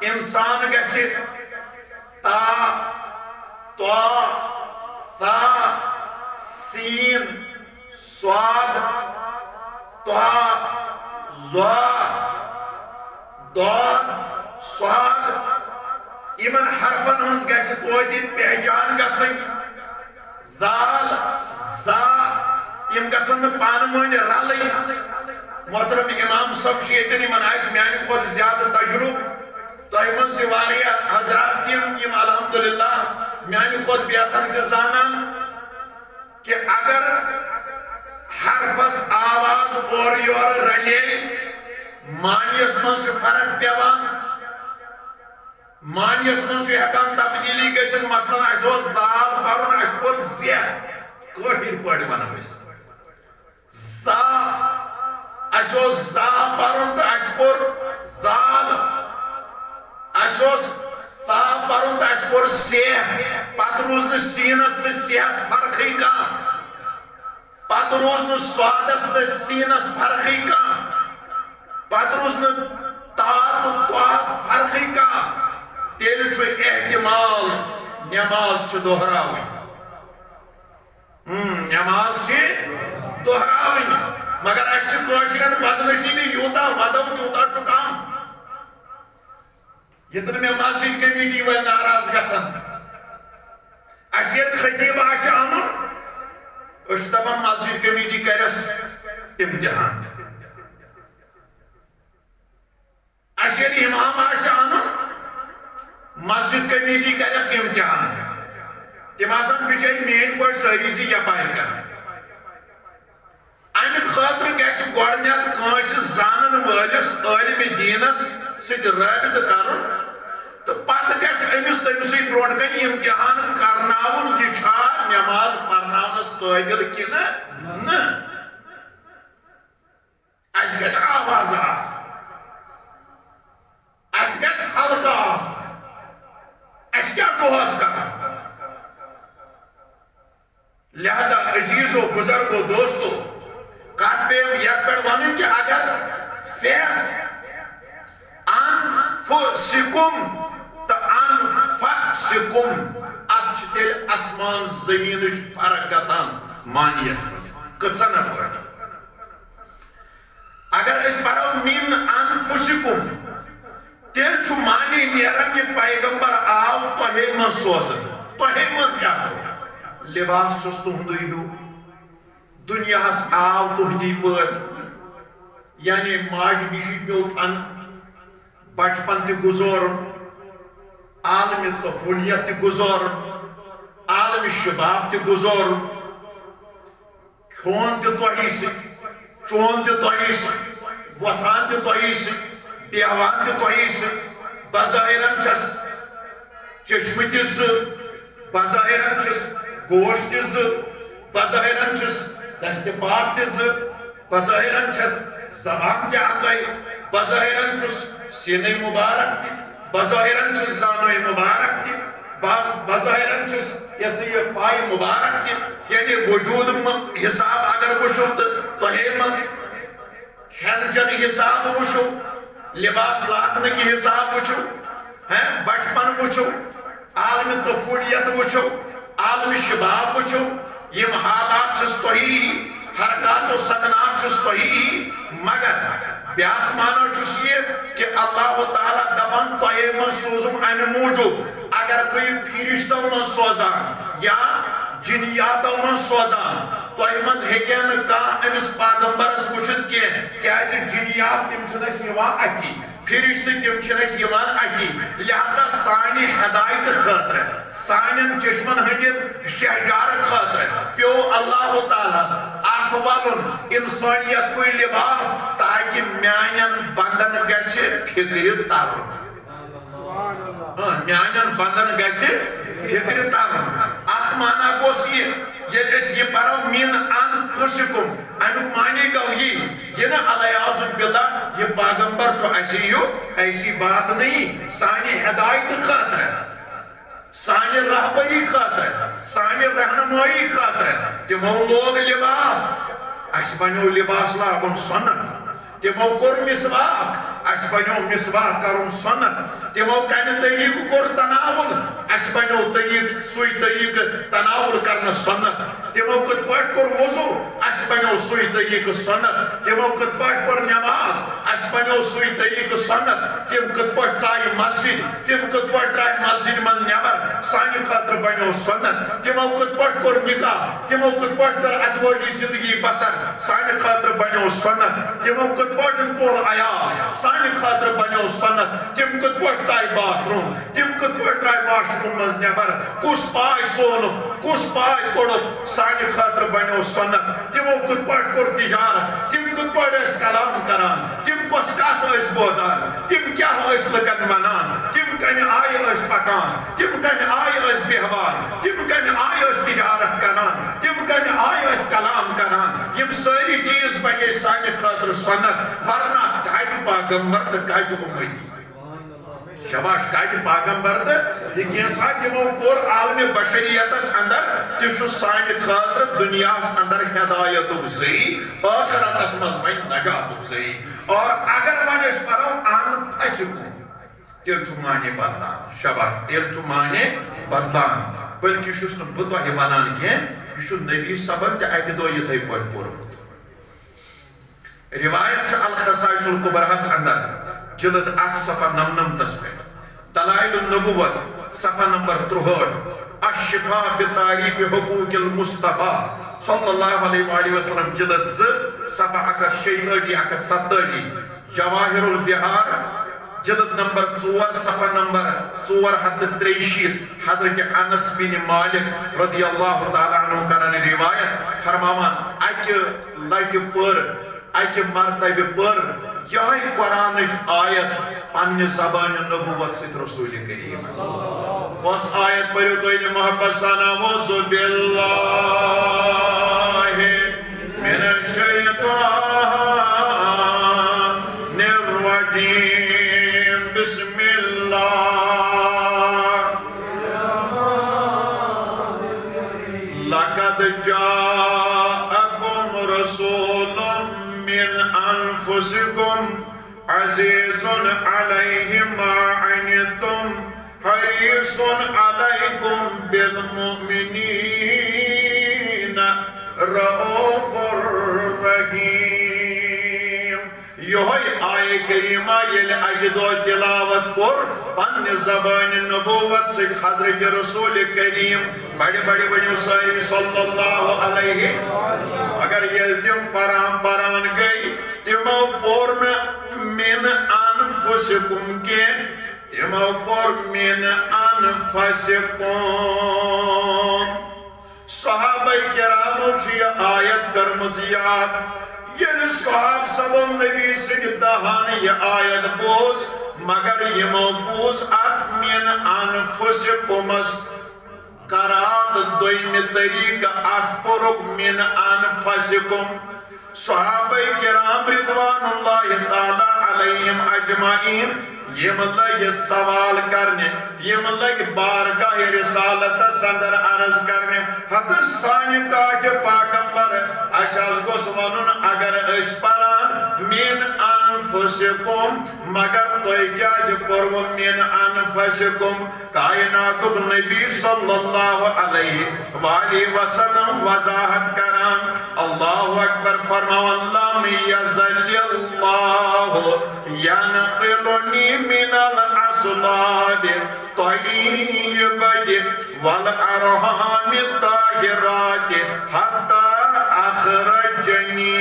اِنسان گژھِ تا طا ثا سین صاد طا ظا ضاد صاد یمن حرفن ہنز گژھِ توتہِ پہچان گژھٕنۍ ذال زا یم گژھن نہٕ پانہٕ ؤنۍ رلٕنۍ محترم امام صٲب چھِ ییٚتٮ۪ن یمن آسہِ میانہِ کھۄتہٕ زیادٕ تجربہٕ تۄہہِ منٛز تہِ واریاہ حضرات تِم یِم الحمدللہ میانہِ کھۄتہٕ بہتر چھِ زانان کہ اگر حرفس آواز اورٕ یورٕ رلے معنیَس منٛز چھِ فرق پیوان معنیَس منٛز چھُ ہٮ۪کان تبدیٖلی گٔژھِتھ مثلاً اَسہِ اوس دال پرُن اَسہِ پوٚر زیٚہ کٲشِرۍ پٲٹھۍ وَنو أسۍ زا اَسہِ اوس زا پرُن تہٕ اَسہِ پوٚر زال اَسہِ اوس تا پرُن تہٕ اَسہِ پوٚر سیٚہ پتہٕ روٗز نہٕ سیٖنس تہٕ سیٚہس فرقٕے کانٛہہ پتہٕ روٗز نہٕ سوادس تہٕ سیٖنس فرقٕے کانٛہہ پتہٕ روٗز نہٕ تا تہٕ توہس فرقٕے کانٛہہ تیٚلہِ چھُ احتمال نٮ۪ماز چھِ دۄہراوٕنۍ نٮ۪ماز چھِ دۄہراوٕنۍ مگر اَسہِ چھِ کٲشرٮ۪ن بدنصیٖبی یوٗتاہ ودو تیوٗتاہ چھُ کم ییٚتٮ۪ن مےٚ مسجد کمیٹی وٲلۍ ناراض گژھن اَسہِ ییٚلہِ خطیٖب آسہِ اَنُن أسۍ چھِ دپان مسجد کمیٹی کرٮ۪س امتحان اَسہِ ییٚلہِ اِمام آسہِ اَنُن مسجد کمیٹی کرٮ۪س امتحان تِم آسان بِچٲرۍ میٛٲنۍ پٲٹھۍ سٲری زِ یپارِ کران اَمہِ خٲطرٕ گژھِ گۄڈٕنٮ۪تھ کٲنٛسہِ زانن وٲلِس عٲلمِ دیٖنس سۭتۍ رٲبطہٕ کرُن تہٕ پتہٕ گژھِ أمِس تٔمۍ سٕے برونٛٹھ کَنہِ امتحان کرناوُن یہِ چھا نٮ۪ماز پرناونس قٲبِل کِنہٕ نہٕ اَسہِ گژھِ آواز آسٕنۍ اَسہِ گژھِ حلقہٕ آسُن اَسہِ کیٛاہ دۄہد کرُن لہذا عزیزو بزرگو دوستو کتھ پیٚیَم یتھ پٮ۪ٹھ وَنٕنۍ کہِ اگر فیس انفسکم تہٕ انفسکم اتھ چھِ تیٚلہِ آسمان زٔمیٖنٕچ فرق گژھان معنیَس منٛز کٔژن پٲٹھۍ اگر أسۍ پرو من انفسکم تیٚلہِ چھُ معنی نیران یہِ پیغمبر آو تۄہے منٛز سوزن تۄہے منٛز کیٛاہ گوٚو لباس چھُس تُہُنٛدُے ہیوٗ دُنیاہس آو تُہنٛدی پٲٹھۍ یعنی ماجہِ نِشی پیوٚو تھنہٕ بچپن تہِ گُزورُن عالمِ طفوٗلیت تہِ گُزورُن عالمِ شباب تہِ گُزورُن کھیوٚن تہِ تۄہی سۭتۍ چوٚن تہِ تۄہی سۭتۍ وۄتھان تہِ تۄہی سۭتۍ بیٚہوان تہِ تۄہی سۭتۍ بظٲہِرن چھس چشمہٕ تہِ زٕ بظٲہِرن چھس گوش تہِ زٕ بظٲہِرن چھس دستہِ پاک تہِ زٕ بظٲہِرن چھس زبان تہِ اکٲے بظٲہِرن چھُس سیٖنٕے مُبارک تہِ بظٲہِرن چھُس زانوے مُبارک تہِ بظٲہِرن چھُس یہِ سا یہِ پاے مُبارک تہِ یعنی وجوٗد حساب اگر وٕچھو تہٕ تۄہے منٛز کھٮ۪ن چٮ۪نہٕ حساب وٕچھو لباس لاگنٕکۍ حساب وٕچھو بچپن وٕچھو عالمِ طفوٗلیت وٕچھو عالمِ شباب وٕچھو یِم حالات چھِس تۄہی حرکات و سکنات چھِس تۄہی مگر بیٛاکھ معنی چھُس یہِ کہِ اللہ تعالیٰ دپان تۄہے منٛز سوٗزُم اَمہِ موٗجوٗب اگر بہٕ یہِ فرشتن منٛز سوزان یا جِنیاتو منٛز سوزان تۄہہِ منٛز ہیٚکہِ ہا نہٕ کانٛہہ أمِس پیغمبرس وٕچھِتھ کینٛہہ کیٛازِ جِنیات تِم چھِنہٕ اَسہِ یِوان اَتھی فرشتہٕ تِم چھِنہٕ اَسہِ یِوان اَتھی لہذا سانہِ ہدایتہٕ خٲطرٕ سانٮ۪ن چشمن ہٕنٛدٮ۪ن شہجارٕ خٲطرٕ پیوٚو اللہ تعالیٰ اتھ ولُن انسٲنیت کُے لباس تاکہِ میانٮ۪ن بندن گژھِ فِکرِ ترُن میانٮ۪ن بندن گژھِ فِکرِ ترُن اکھ معنی گوٚژھ یہِ ییٚلہِ أسۍ یہِ پرو من انفسکم امیُک معنی گوٚو یہِ نہٕ الیاذ باللہ یہِ پیغمبر چھُ اَسہِ ہیوٗ ایسی بات نہیں سانہِ ہدایتہٕ خٲطرٕ سانہِ رہبری خٲطرٕ سانہِ رہنمٲیی خٲطرٕ تِمو لوگ لباس اَسہِ بنیو لباس لاگُن سۄنت تِمو کوٚر مسواک اَسہِ بنیو مسواک کرُن سۄنت تِمو کمہِ طریٖقہٕ کوٚر تناوُل اَسہِ بنیو طریٖقہٕ سُے طریٖقہٕ تناوُل کرنہٕ سۄنت تِمو کِتھ پٲٹھۍ کوٚر وضوٗ اَسہِ بنیو سُے طریٖقہٕ سۄنت تِمو کِتھ پٲٹھۍ پٔر نٮ۪ماز اَسہِ بنیو سُے طریٖقہٕ سۄنت تِم کِتھ پٲٹھۍ ژایہِ مسجد تِم کِتھ پٲٹھۍ درٛاے مسجد منٛز نٮ۪بر سانہِ خٲطرٕ بنیو سۄنت تِمو کِتھ پٲٹھۍ کوٚر نکاح تِمو کِتھ پٲٹھۍ کٔر ازوٲجی زندگی بسر سانہِ خٲطرٕ بنیو سۄنت تِمو کِتھ پٲٹھۍ کوٚر عیال سانہِ خٲطرٕ بنیو سۄنت تِم کِتھ پٲٹھۍ ژایہِ باتھ روم تم کت پہ درائے واش روم مز نبر کس پائے ژونک کس پائے کوڑک سانہ خاطر بنو سنت تمو کت پہ کور تجارت تم کت پہ کلام کران تم کس کت بوزان تم کیا لکن ونان تم کن آئے پکان تم کن آئے بہوان تم کن آئے تجارت کران تم کن آئے کلام کران یم ساری چیز بنے سانہ خاطر سنت ورنہ کت پیغمبر تو کت امتی شباش کت پیغمبر تو یہ کینسا تمو کور عالم بشریتس اندر تہ سانہ خاطر دنیا اندر ہدایت ذریعہ آخرتس مز بن نجات ذریعہ اور اگر ون اس پرو انفسکم تیل چھ معنی بدلان شباش تیل چھ معنی بدلان بلکہ چھس نہ بہ تۄہہِ ونان کینٛہہ یہ چھ نبی صبن تہ اکہ دۄہ یتھے پٲٹھۍ پوٚرمُت روایت چھ الخصائص الکبرہس اندر جلد 1 صفحہ 99 پہ دلائل النبوت صفحہ نمبر 63 الشفاء بتعریف حقوق المصطفیٰ صلی اللہ علیہ وآلہ وسلم جلد 2 صفحہ 137 جواہر البہار جلد نمبر 4 صفحہ نمبر 463 حضرت انس بن مالک رضی اللہ تعالیٰ عنہ کرن روایت فرماوان اکہ لٹہ پر اکہ مرتبہ پر یہ قرآن آیت پنہ زبان نبوت ست رسول کریم اس آیت پڑھو تو محبت سان اعوذ باللہ من الشیطان الرجیم بسم اللہ لقد جاءکم رسول من انفسکم عزیز علیہ ما عنتم حریص علیکم بالمؤمنین رؤوف الرحیم یہ آئے کریمہ یل اجدو تلاوت کر پن زبان نبوت سے حضرت رسول کریم بڑی بڑی بڑی ساری صلی اللہ علیہ اگر یل تم پران گئی تمو پور من انفسکم کے تمو پور من انفسکم صحابہ کرامو چھ آیت کرمز یاد یل صحاب سبو نبی سنگ دہان یہ آیت بوز مگر یمو بوز ات من انفسکمس قرات دویم طریقہ ات پرک من انفسکم صحابہ کرام رضوان اللہ تعالی علیہم اجمعین یم لگ سوال کرنے یم لگ بارگاہ رسالت اندر عرض کرنے حضرت سانی تاج پیغمبر اشاز گوس ونن اگر اس پران من انفسکم مگر توئی کیاج پرو من انفسکم کائنات نبی صلی اللہ علیہ وآلہ وسلم وضاحت کران اللہ اکبر فرماو لم یزل اللہ ینقلنی من الاسلاب طیبت والارحام الطاہرات حتی اخرجنی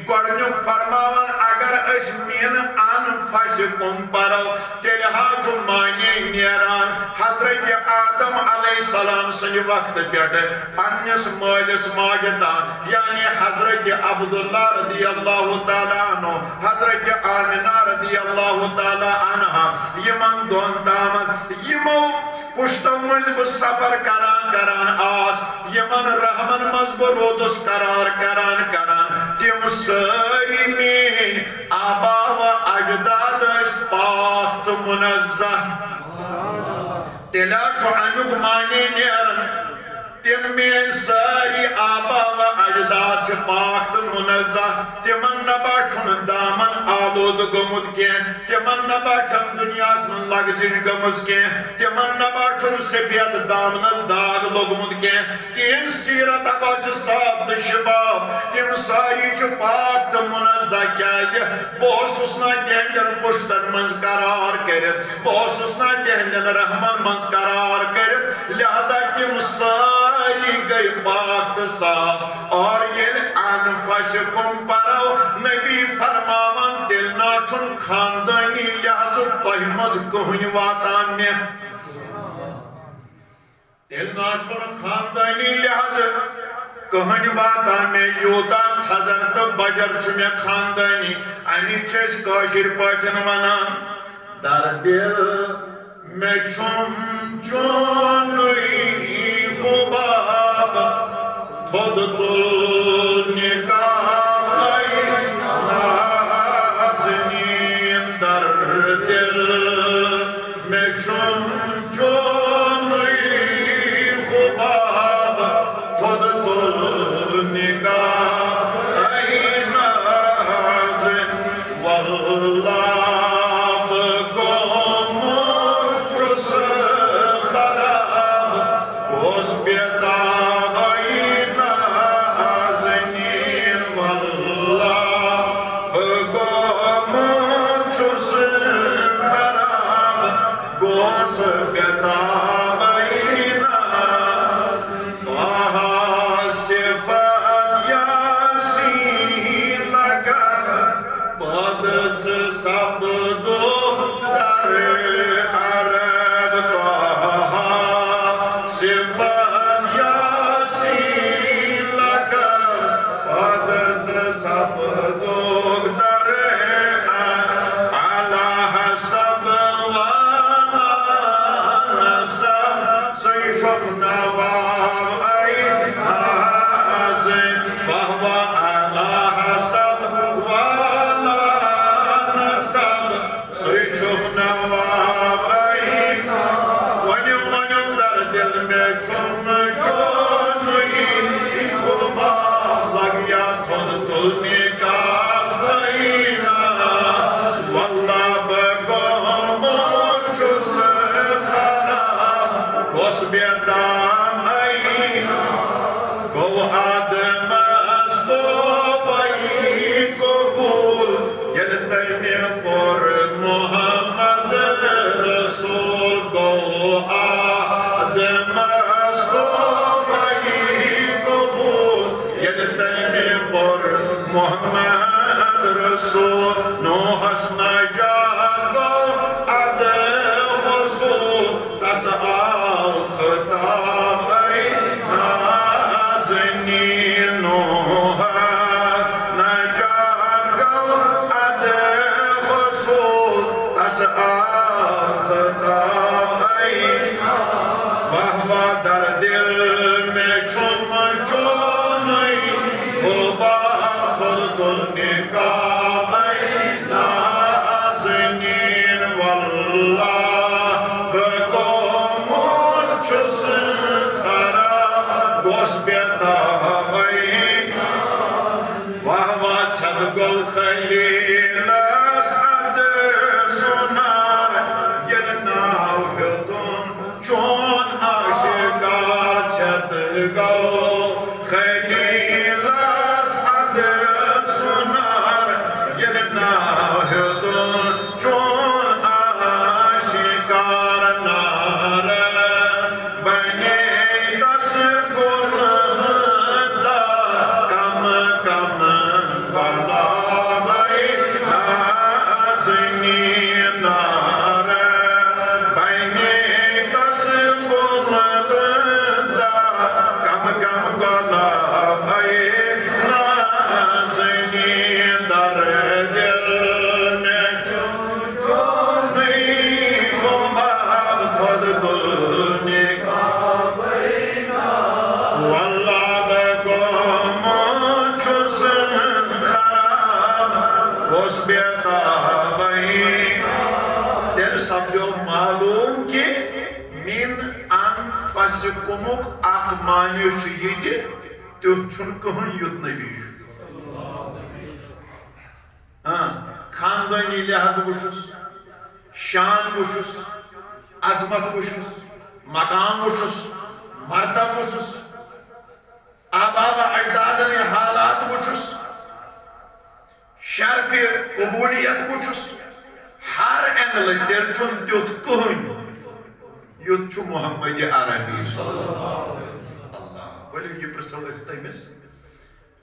گوڑنیو فرماون اگر اس من انفسکم پرو تلہا جو معنی نیران حضرت آدم علیہ السلام سنی وقت پیٹے پنیس مالس ماجدان یعنی حضرت عبداللہ رضی اللہ تعالیٰ عنہ حضرت آمنہ رضی اللہ تعالیٰ عنہ یمن دون دامت یمو پشتو مجھب سفر کران آس یمن رحمن مذبور رودس قرار کران تم ساری مین آبا و اجداد اس پاک تو منزہ تیلا چھو انوک مانی نیرن تم مین ساری آبا و اجداد چھ پاک تو منزہ تمن نبا چھن دامن آلود گمد کین تمن نبا چھن دنیا سن لگزش گمز کین تمن نبا چھن سفید دامنز داغ لگمد کین تین سیرت ابا چھ صاحب تو شفاف تم ساری چھ پاک تو منزہ کیا جہ بہت سسنا دہندن پشتن منز قرار کرت بہت سسنا دہندن رحمان منز قرار کرت لہذا تم ساری گئی پاک تو صاحب اور یہ انفسکم پرو نبی فرماون دل ناچن خاندانی لحظ اللہ مز کہن واتان میں تیل نا چھوڑ خاندانی لحاظ کہن واتان میں یوتا خزر تو بجر چھ میں خاندانی امی چھس کاشر پاٹن ونان در دل میں چھم چونی خوباب تھود تل نکائی نازنین در دل میں چھم چونی خوباب تھود تل نکائی نازن واللہ خاندانی لحاظ وچھس شان وچھس عظمت وچھس مقام وچھس مرتب وچھس آباب اجداد حالات وچھس شرف قبولیت وچھس ہر اینگل تیل چھن تیوت کہن یوت چھو محمد عربی صلی اللہ ولی یہ پرسل اس تیمس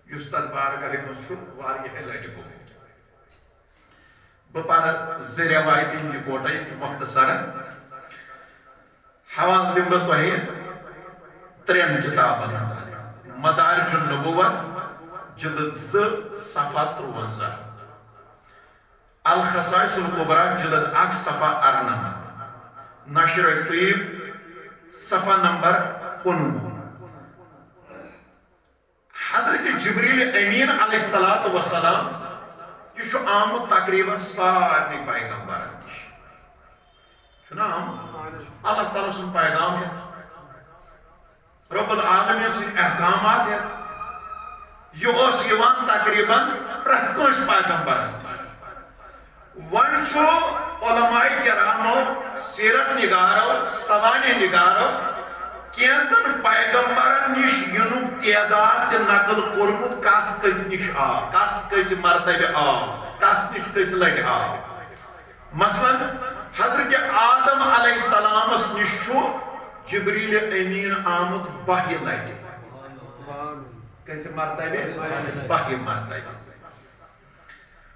یستاد بارگاہ مصر واریہ لٹی گومت بپار زِ روایتی یکوٹے مختصر حوالہ دم بہ تۄہہِ 3 کتابن مدارج النبوت جلد 2 صفحہ 53 الخصائص الکبریٰ جلد 1 صفحہ 98 نشر طیب صفحہ نمبر 19 حضرت جبریل امین علیہ السلام یہ چھو آمد تقریباً سارے پیغمبرن نش چھنا آمد اللہ تعالیٰ سن پیغام ہے رب العالمین سن احکامات ہے یہ اس یوان تقریباً پرت کنش پیغمبرس ون چھو علماء کرامو سیرت نگارو سوانح نگارو کینزن پیغمبرن نش ینک تعداد نقل کورمت کس کت نش آو کس کت مرتبہ آو کس نش کت لٹ آو مثلا حضرت آدم علیہ السلام نش چھو جبریل امین آمد 12 لٹ کیسے مرتبہ 12 مرتبہ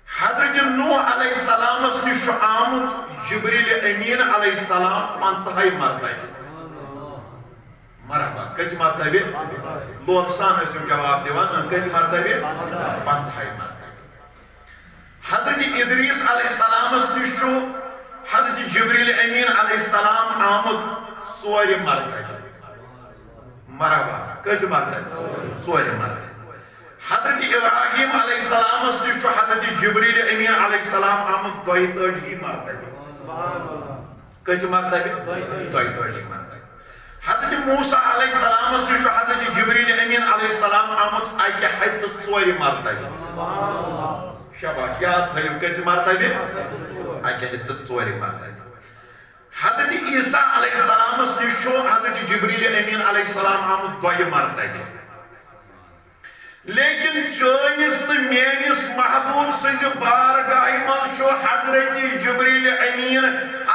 حضرت نوح علیہ السلام نش چھو آمد جبریل امین علیہ السلام 50 مرتبہ مرحبا کچ مرتبہ لوگ سان اسم جواب دیوان کچ مرتبہ 50 مرتبہ حضرت ادریس علیہ السلام نش چھو حضرت جبریل امین علیہ السلام آمد 4 مرتبہ مرحبا کچ مرتبہ 4 مرتبہ حضرت ابراہیم علیہ السلام نش چھو حضرت جبریل امین علیہ السلام آمد 32 مرتبہ کچ مرتبہ 32 مرتبہ حضرت موسیٰ علیہ السلام نش چھو حضرت جبریل امین علیہ السلام آمد 4 مرتبہ شاباش یاد تھیو کچ مرتبہ 4 مرتبہ حضرت عیسیٰ علیہ السلام نش چھو حضرت جبریل امین علیہ السلام آمد 2 مرتبہ لیکن چانس تو میانس محبوب سنج بارگاہ من چھو حضرت جبریل امین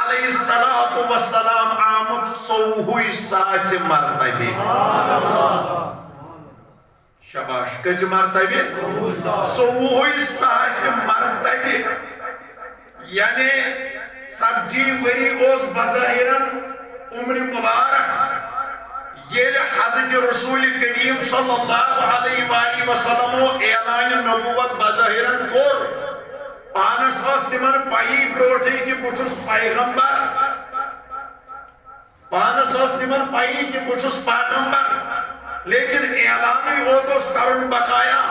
علیہ السلام آمد 100 مرتبہ شاباش کچ مرتبہ 100 مرتبہ یعنی 70 وری اس بظاہرن عمر مبارک یہ حضرت رسول کریم صلی اللہ علیہ وآلہ وسلم اعلان نبوت بظاہرن کور پانس اس تمن پائی بروٹھی کہ بچس پیغمبر پانس اس تمن پائی کہ بچس پیغمبر لیکن اعلان اوتوس کرن بقایا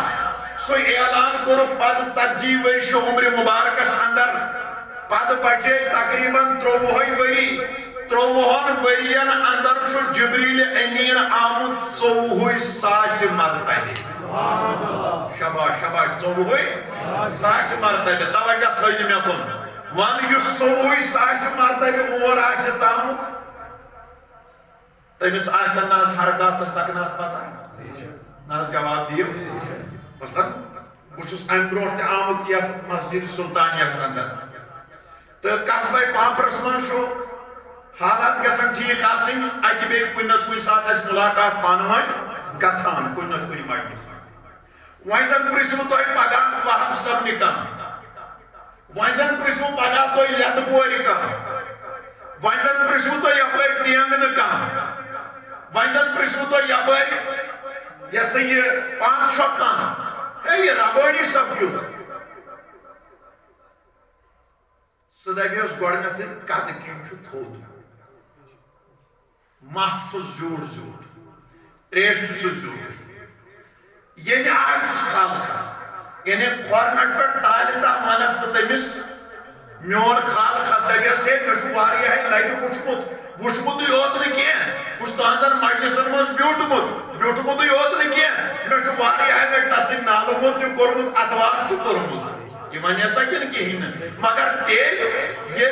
سو اعلان کرو پد 40 ورش عمر مبارکس اندر پد بچے تقریباً 30 وری 30 ورین اندر چھو جبریل امین آمد 100 مرتبہ شاباش شاباش 100 مرتبہ توجہ تھوئی میں کن ون یس 100 مرتبہ اور آشی آمد تمس آسن ناز حرکات سکنات پتہ ناز جواب دیو مثلا بچس ام بروٹ تہ آمد یت مسجد سلطانیہ اندر تو قصبہ پامپرس من چھو حالات گژھان ٹھیک آسن اکہ بیگ کن نت کن سات اس ملاقات پانوان گژھان کن نت کن مجلس وۄنۍ زن پرژھو تۄہہِ پگاہ وہب صٲب نکاح وۄنۍ زن پرژھو پگاہ تۄہہِ لیٚتہٕ کورِ کانٛہہ وۄنۍ زن پرژھو تۄہہِ یپٲرۍ ٹینٛگنہٕ کانٛہہ وۄنۍ زن پرژھو تۄہہِ یپٲرۍ یہِ ہسا یہِ پانہٕ چھۄ کانٛہہ ہے یہِ ربٲنی صٲب کیُتھ سُہ دپیوس گۄڈٕنیٚتھٕے قدٕ کِنۍ چھُ تھوٚد مس چھُس زیوٗٹھ زیوٗٹھ تریش تہِ چھُس زیوٗٹھٕے ییٚلہِ آز چھُس خالق یعنی کھۄرنٹ پٮ۪ٹھ تالہِ تام ونکھ ژٕ تٔمِس میون خالق دپیس ہے مےٚ چھُ واریاہہِ لٹہِ وٕچھمُتٕے یوت نہٕ کینٛہہ بہٕ چھُس تُہنٛزن مجلسن منٛز بیوٗٹھمُتٕے یوت نہٕ کینٛہہ مےٚ چھُ واریاہہِ لٹہِ تسٕنٛدۍ نالہٕ تہِ کوٚرمُت اتوار تہِ کوٚرمُت یہ ونیا سا کن کہین مگر تیل یہ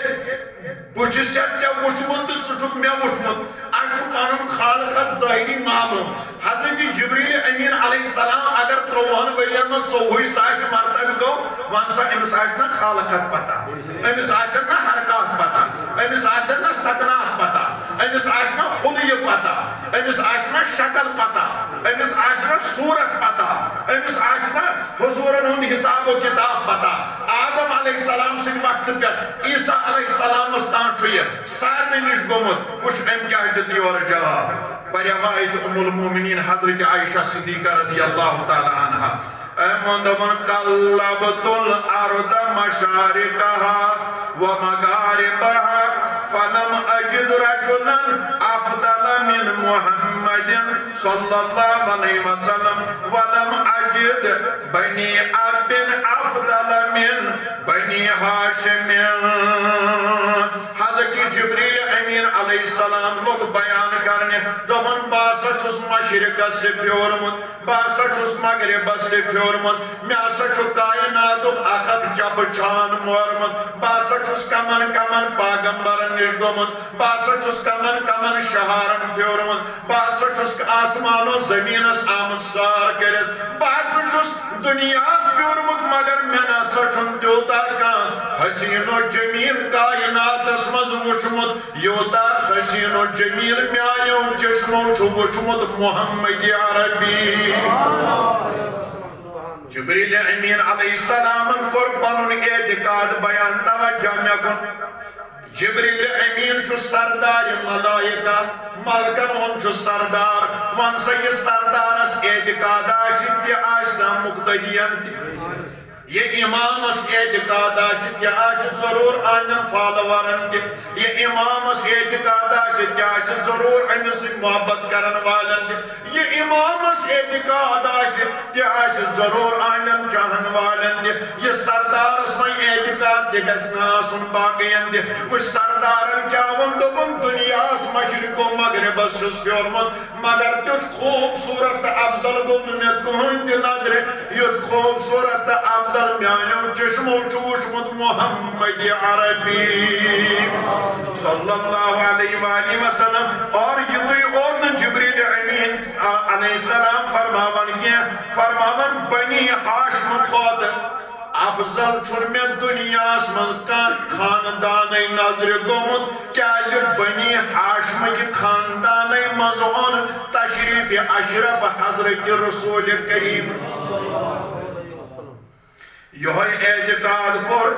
بچس ژےٚ وٕچھمُت تہٕ ژٕ چھُکھ مےٚ وٕچھمُت اَسہِ چھُ پنُن خالق ظٲہری معلوم حضرت جبریل امین علیہ السلام اگر 30 ورین من 100 مرتبہ گو ون سا امس آسہِ نا خالقت پتہ امس آسن نا حرکات پتہ امس آسن نا سکنات پتہ امس آسہِ نا خلیہ پتہ امس آسہِ نا شکل پتہ امس آسہِ نا صورت پتہ امس آسہِ نا حضورن ہُنٛد حساب و کتاب پتہ آدم علیہ السلام سے وقت پر عیسیٰ علیہ السلام استان چھوئے سارنے نش گومت کچھ ام کیا دیتی اور جواب بریوائد المؤمنین حضرت عائشہ صدیقہ رضی اللہ تعالی عنہ دبن قلبت الارض مشارقها ومغاربها فلم اجد رجلا افضل من محمد صلی اللہ علیہ وسلم ولم اجد بنی عبد افضل من بنی ہاشم حضرت جبریل امین علیہ السلام لوگ بیان کرنے دبن باسا چس مشرق سے پیورمت باسا چس مغرب سے پیورمت میں آسا چو کائنات اخت جب چان مورمت باسا چس کمن کمن پاگمبرن نشگومت باسا چس کمن کمن شہارن پیورمت باسا چس آسمان و زمین اس آمد سار کرد باسا چس دنیا پیورمت مگر میں ناسا چون دیوتا کان حسین و جمیل کائنات اسمز وچمت یوتا حسین و جمیل میانیو چشمو چو وچمت محمد عربی جبریل امین علیہ السلام قربان اعتقاد بیان توجہ میں کن جبریل امین چو سردار ملائکہ ملکن ہم چو سردار وانسا یہ سردار اس اعتقاد آشد دی آشدہ مقتدیان دی یہ امام اس اعتقاد آشد دی آشد ضرور آنن فالورن دی یہ امام اس اعتقاد آشد دی آشد ضرور آنن سے محبت کرن والن دی یہ امام اس اعتقاد آشد دی آشد ضرور آنن چاہن والن دی یہ سردار اس میں اعتقاد دی گسنا سن باقین دی مجھ سردارن کیا وندبن دنیا اس مشرق و مغرب اس شس فیورمت مگر تیت خوبصورت افضل گون میں کہن دی نظر یت خوبصورت افضل میانیو چشمو چوچمت محمد عربی صلی اللہ علیہ وآلہ وسلم اور یہ دوی اور جبریل امین علیہ السلام فرماون کیا فرماون بنی ہاشم خود افضل چھوڑ میں دنیا اسمن کا خاندان نظر گومت کیا جب بنی ہاشم کی خاندان مزعون تشریف اشرف حضرت رسول کریم یہ اعتقاد پر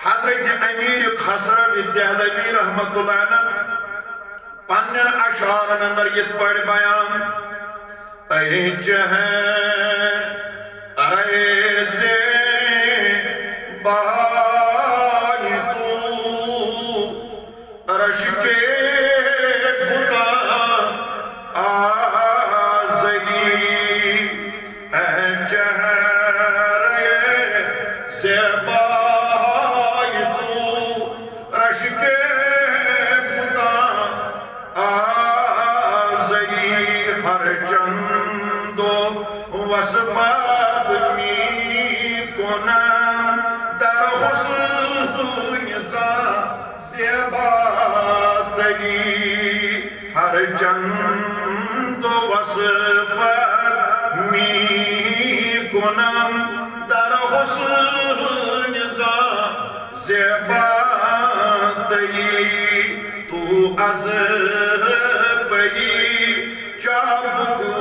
حضرت امیر خسرو دہلوی رحمت اللہ عنہ پنن اشعار اندر یہ پڑھ بیان اے جہاں ریز بائی تو رش کے بتا آزگی اے جہاں وصفات می کنم در حسن زیباتگی ہر چند وصفات می کنم در حسن زیباتگی تو از بری چابگو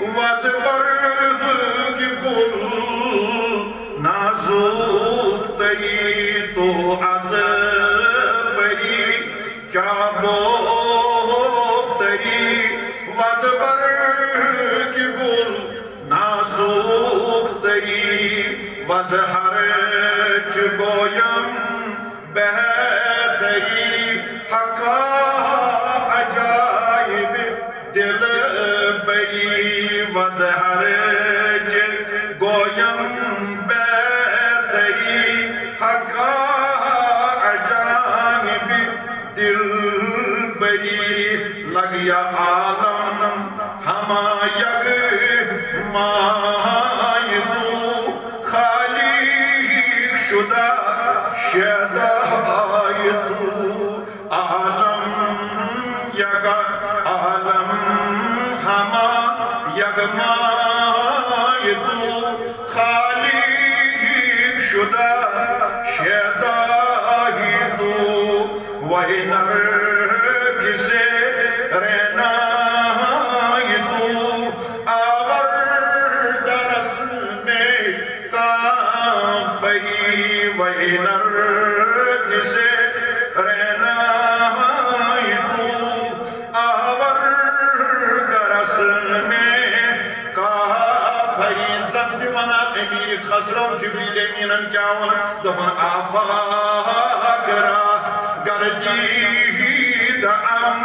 وزبر کی گل نازک تری تو از بری چابک تری وزبر کی گل نازک تری وزہر چگویم بہتری حقا عجائب دل بری وزہر گویم بہتری حقا عجائب دل بری لگیا عالم ہما یک مائدو خالی شدہ شدائتو عالم یگا عالم ہما یگمائدو خالی شدہ شدائتو وہی نرگس رینائتو آور درس میں کام نرگس رہنائی تو آور گرس میں کہا بھائی زن دیوانا امیر خسرو جبریل امینن کیا ون دبن آفا کرا گردی دعم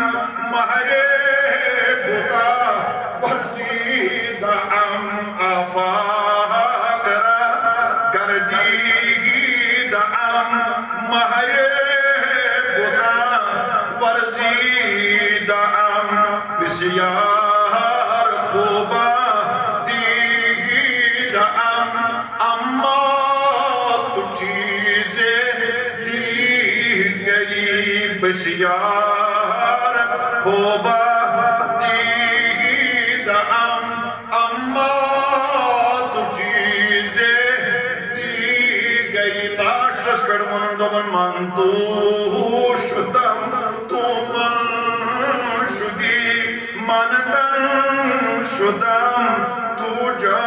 مہرے بتا ورزی دعم آفا کرا گردی دعم مہرے بتا ورزی دعم بسیار خوبا دی دعم اما تو چیزیں دی گئی بسیار خوبا دی دعم اما تو چیزیں دی گئی لاشتس پر مندوبن من تو شدم تو من شدی من تن شدم تو جا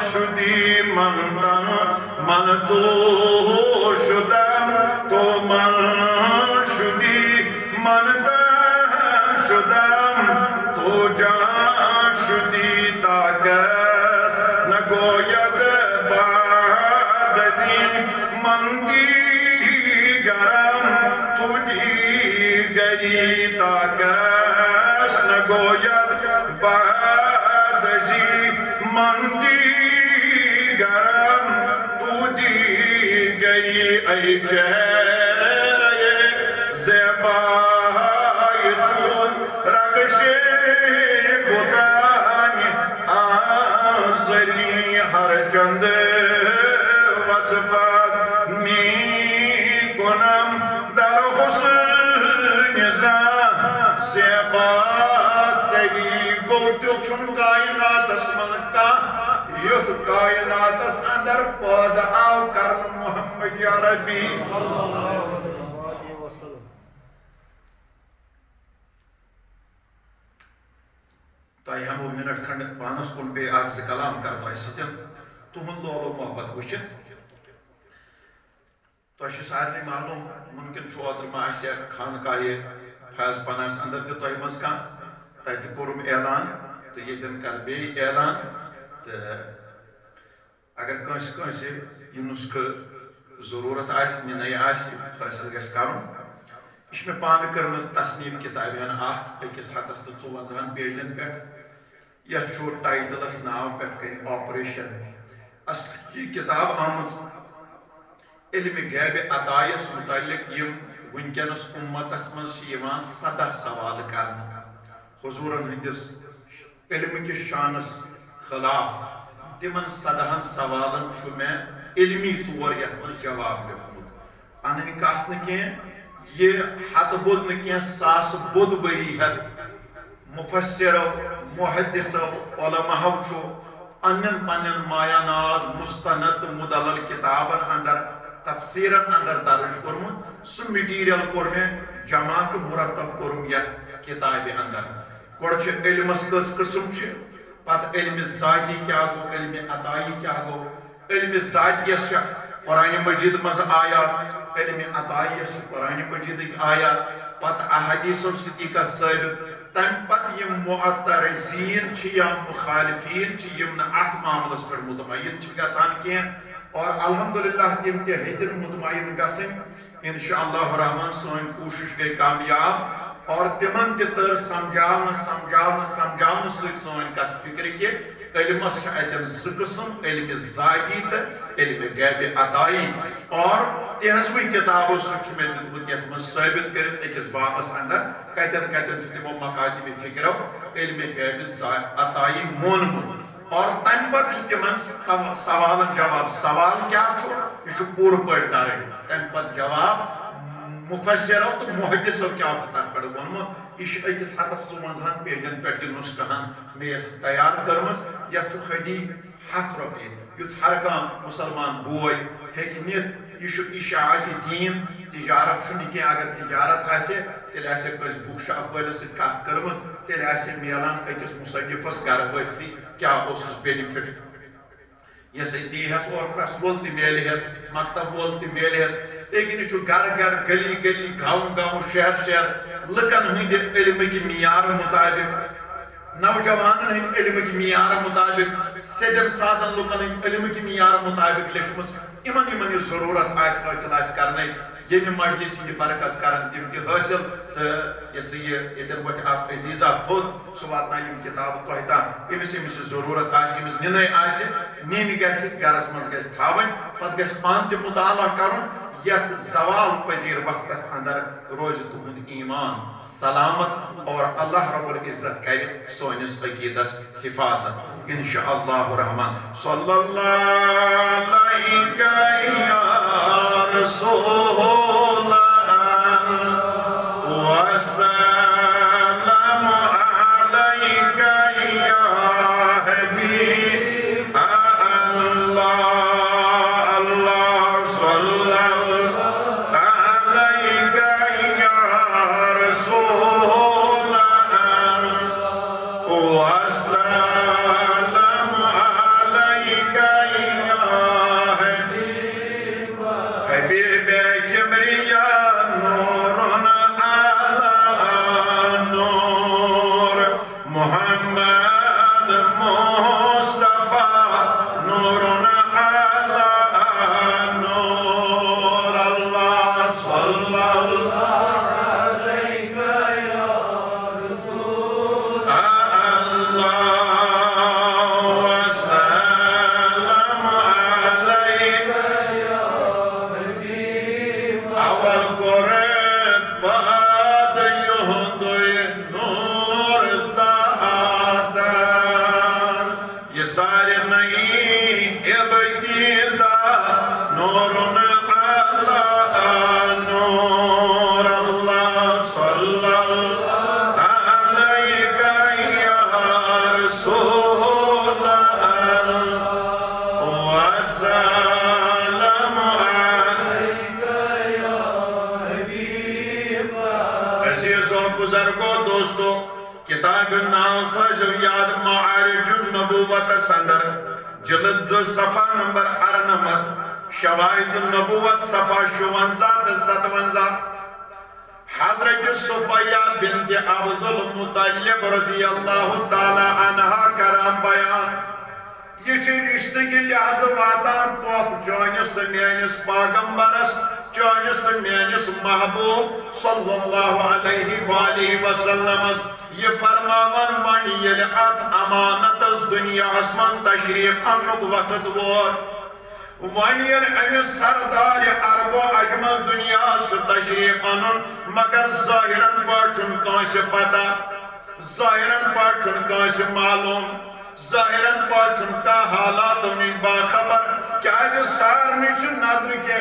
شدی من تن من تو شدم تو من شدی من تن شدم تو جا شدی تاکس نگوید بعد ازین من دیگرم تو دیگری تاکس نگوید بعد ازین من دیگرم تو دیگری ای چہرے زیبای تو رکش بتانی آزری ہر چند وصفات می کنم در حسن زیبات تگی گوتو چون کائنات اسمن کا یت کائنات اس اندر پاد آو کرن محمد یا ربی تائی ہمو منٹ کھنڈ پانس کن بے آگ سے کلام کر تائی ستن تو ہن لولو محبت وچت تو اشی سارنی معلوم ممکن چھو ادر معاشی خانقاہی فیض پاناس اندر تی تائی مزکان تائی تی کرم اعلان تو یہ دن کر بے اعلان تو اگر کنس یہ نسخ ضرورت آس نئی آس فیصل گھس کرن اس میں پان کرمز تصنیف کتابین آخ اکس ہتس تو 54 پیجن پیٹ یہ چھو ٹائٹلس ناو پیٹ کئی آپریشن اصل یہ کتاب آمز علم غیب عطایس متعلق یم ونکنس امتس من یوان 17 سوال کرنا حضورن ہندس علم کی شانس خلاف تمن 17 سوالن چھو میں علمی طور یت من جواب لکھمت انہی کہت نکیں یہ حد بود نکیں ساس بود وری ہے مفسرو محدثو علماء چھو انن پنن مایا ناز مستند مدلل کتابن اندر تفسیرن اندر درج کرم سو میٹیریل کرم جمع تو مرتب کرم یا کتاب اندر گوڑ چھ علمس کس قسم چھ پت علم ذاتی کیا گو علم عطائی کیا گو علم ذاتی اس قرآن مجید مز آیات علم عطائی اس قرآن مجید آیات پت احادیث و صدیقہ ثابت تم پت یم معترضین چھ یا مخالفین چھ یم ات معاملس پر مطمئن چھ گژھان کین اور الحمدللہ تم تہ ہیتن مطمئن گژھن انشاءاللہ الرحمن سون کوشش گئی کامیاب اور تمن تہ تر سمجھاون سۭتۍ سون کتھ فکر کہ علمس چھ اتن زٕ قسم علم ذاتی تو علم غیب عطائی اور تہذوی کتابوں سے میں دتمت یت من ثابت کرت اکس بابس اندر کتن کتن تمو مکاتب فکرو علم غیب عطائی مونمت اور تم پتہ تمن سوالن جواب سوال کیا یہ پور پہ درن تم پتہ جواب مفسرو تو محدثو کیا تم پہ وونمت یہ اکس 54 پیجن پہ نسخہ میس تیار کرمز یہ خدی 100 روپیے یت ہر کان مسلمان بوئے ہیکہ نت یہ اشاعت دین تجارت چھ کی اگر تجارت آسے تیل آسے کس بک شاپ والس ست کت کرمز تیل آسے میلان اکس مصنفس گھر وٲتتھٕے کیا اوسس بینیفٹ یس تی ہس اور پریس وول تی میلے ہس مکتب وول تی میلے ہس لیکن یہ گھر گھر گلی گلی گاؤں گاؤں شہر شہر لکن ہند علم کی معیار مطابق نوجوانن ہند علم کی معیار مطابق سیدن سادن لکن ہند علم کی معیار مطابق لیکمس یمن یہ ضرورت حاصل کرنے یم مجلس یہ برکت کرن تم تہ حاصل تو یہ یتن وت اخ عزیزہ تھوت سہ واتن یم کتاب تہ تام امس امس ضرورت امس ننے نین گھس گرس مز گھس تھاون پتہ گھس پان تہ مطالعہ کرن یت زوال پذیر وقت اندر روز تہند ایمان سلامت اور اللہ رب العزت کر سونس عقیدس حفاظت انشاءاللہ الرحمن صلی اللہ علیہ یا رسول وسلم علیک یا حبیب اللہ کتاب نام تھا جو یاد معارج النبوت سندر جلد صفحہ نمبر 98 شواہد النبوت صفحہ 56-57 حضرت صفیہ بنت عبد المطلب رضی اللہ تعالی عنہ کرام بیان یہ رشتہ کی لحاظ واتان پوپ چونس تو میانس پیغمبرس چونس تو میانس محبوب صلی اللہ علیہ وآلہ وسلم یہ فرماون ون یل ات امانت دنیا من تشریف انک وقت ووت ون یل امس سردار عرب و عجم دنیا تشریف ان مگر ظاہرن پہ کانس پتہ ظاہرن پہ کانس معلوم ظاہرن پہ حالات باخبر کیا سارنی نظر کے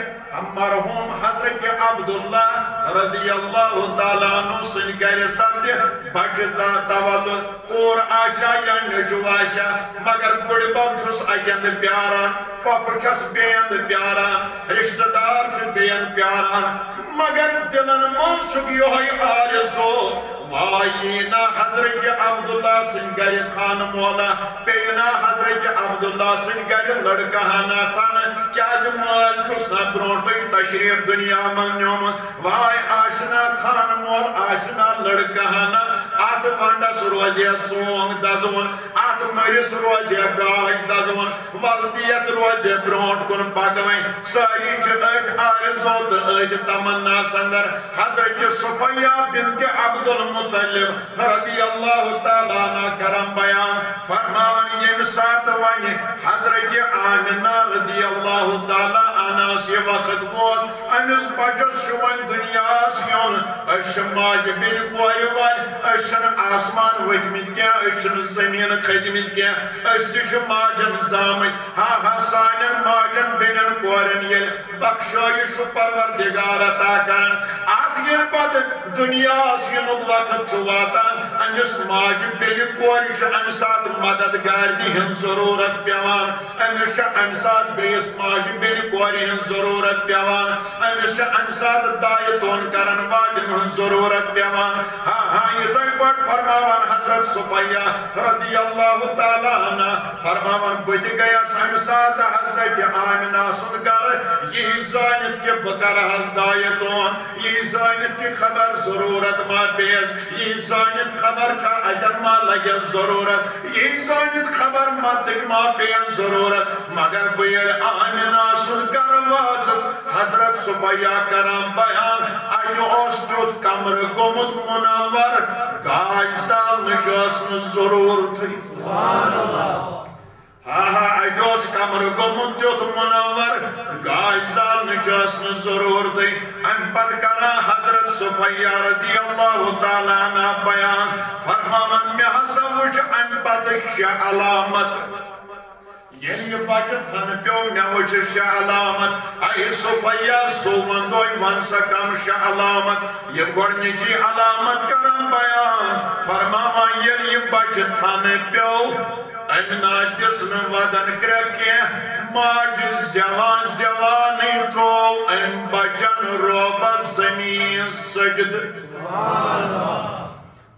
مرحوم حضرت عبداللہ رضی اللہ تعالیٰ عنہ سن گر سپدِ بچہ تولد کور آشا یا نجو آشا مگر بڑ بب چھس اکند پیاران پپر چھس بیند پیاران رشتہ دار چھ بیند پیاران مگر دلن من چھک یہ آرزو وائینا حضرت عبداللہ سن گر خان مولا پینا حضرت عبداللہ سن گر لڑکا ہانا تھانا کیا مال چھسنا برونٹی تشریف دنیا من نیوم وائی آشنا خان مول آشنا لڑکا ہانا آت پانڈس روجے سونگ دزون آت مرس روجے گاج دزون والدیت روجے برونٹ کن پاکویں ساری چھت آرزو دائج تمنا سندر حضرت صفیہ بنت عبد المطلب رضی اللہ تعالیٰ عنہ کرم بیان فرمان یہ ساتھ وانی حضرت آمنہ رضی اللہ تعالیٰ عنہ سی وقت بود امس بچس شوان دنیا سیون اشماج بن کوئی وال اشن آسمان وجمت کیا اشن زمین خدمت کیا اشتش ماجن زامت ہاں سانن ماجن بنن کورن یل بخشایش پروردگار عطا کرن آت یہ پت دنیا سیون وقت چواتان امس ماج بن کوئی امسات مددگار ہن ضرورت پیوان امس امسات بیس ماج بن کوئی ہن ضرورت پیوان امس امسات دائتون کرن واجن ہن ضرورت پیوان ہاں یہ تک بڑ فرماوان حضرت سبیہ رضی اللہ تعالیٰ عنہ فرماوان بت گیا سمہ سات حضرت آمنہ سن گر یہ زانت کہ بکرہل دایتون یہ زانت کی خبر ضرورت ما بیز یہ زانت خبر چھا ادن ما لگے ضرورت یہ زانت خبر ما تک ما بیز ضرورت مگر بیر آمنہ سن گر واجس حضرت سبیہ کرام بیان ایو اوستوت کمر گمت منور گاجدال نجاسن ضرور تھی سبحان اللہ ایوس کمر گمت تیوت منور گاجدال نجاسن ضرور تھی ام پد کرا حضرت سبیہ رضی اللہ تعالیٰ عنہ بیان فرماون میں حسا وچ ام پد شہ علامت یل یہ بچت ہن پیو میں وچ شہ علامت اے صفیہ سومن دوئی ون سا کم شہ علامت یہ گوڑنچی علامت کرم بیان فرماوان یل یہ بچت ہن پیو امنا جسن ودن کرکے ماج زیوان زیوانی ترو ام بچن روب زمین سجد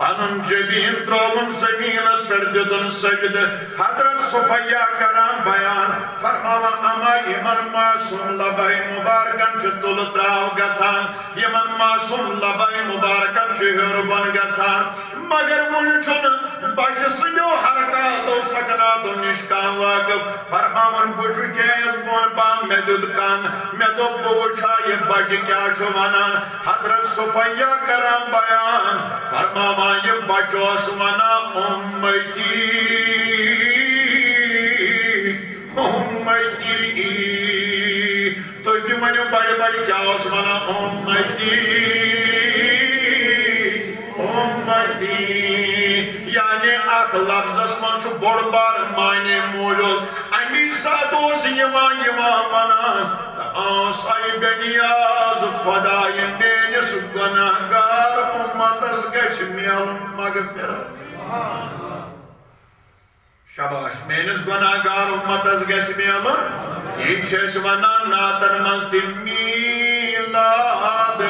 پنن جبین تروون زمین اس پر ددن سجد حضرت صفیہ کرام بیان فرماوا اما یمن معصوم لبائی مبارکن چھ دل تراو گژھان یمن معصوم لبائی مبارکن چھ ہربن گژھان مگر ون چھن بچ سنو حرکاتو سکناتو نشکان واقف فرماون بچو کیس بون بام میں دود کان میں دو بوچھا یہ بچ کیا چھو ونان حضرت صفیہ کرام بیان فرماوا یہ بچوس ونا امتی امتی تو یہ منو بڑی بڑی کیا اس ونا امتی امتی یعنی اک لفظ اسمان چھو بڑ بار معنی موجود امی ساتوس یوان یوان منان تا آس آئی بنیاز خدای مینس گناہگار امتس گچ میل مغفرت شباش مینس گناہگار امتس گچ میل یہ چھس ونان ناتن مزد میلاد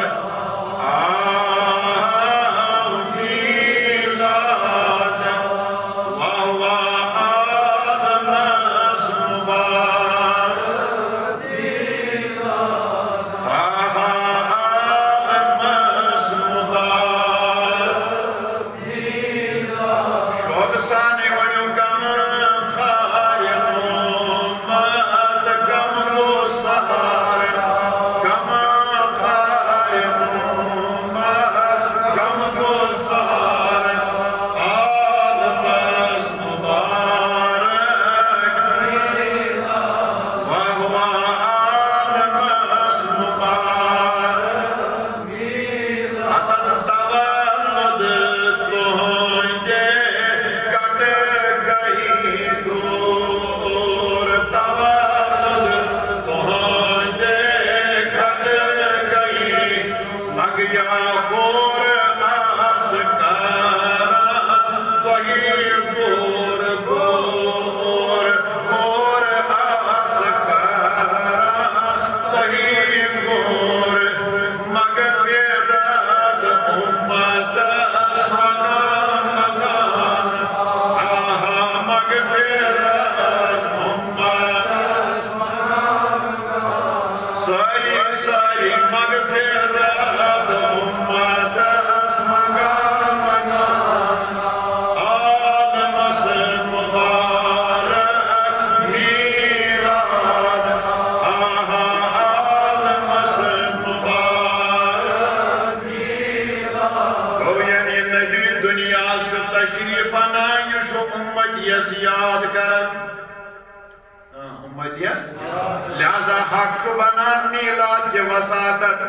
لہذا حق شو بنان میلاد کے وساطت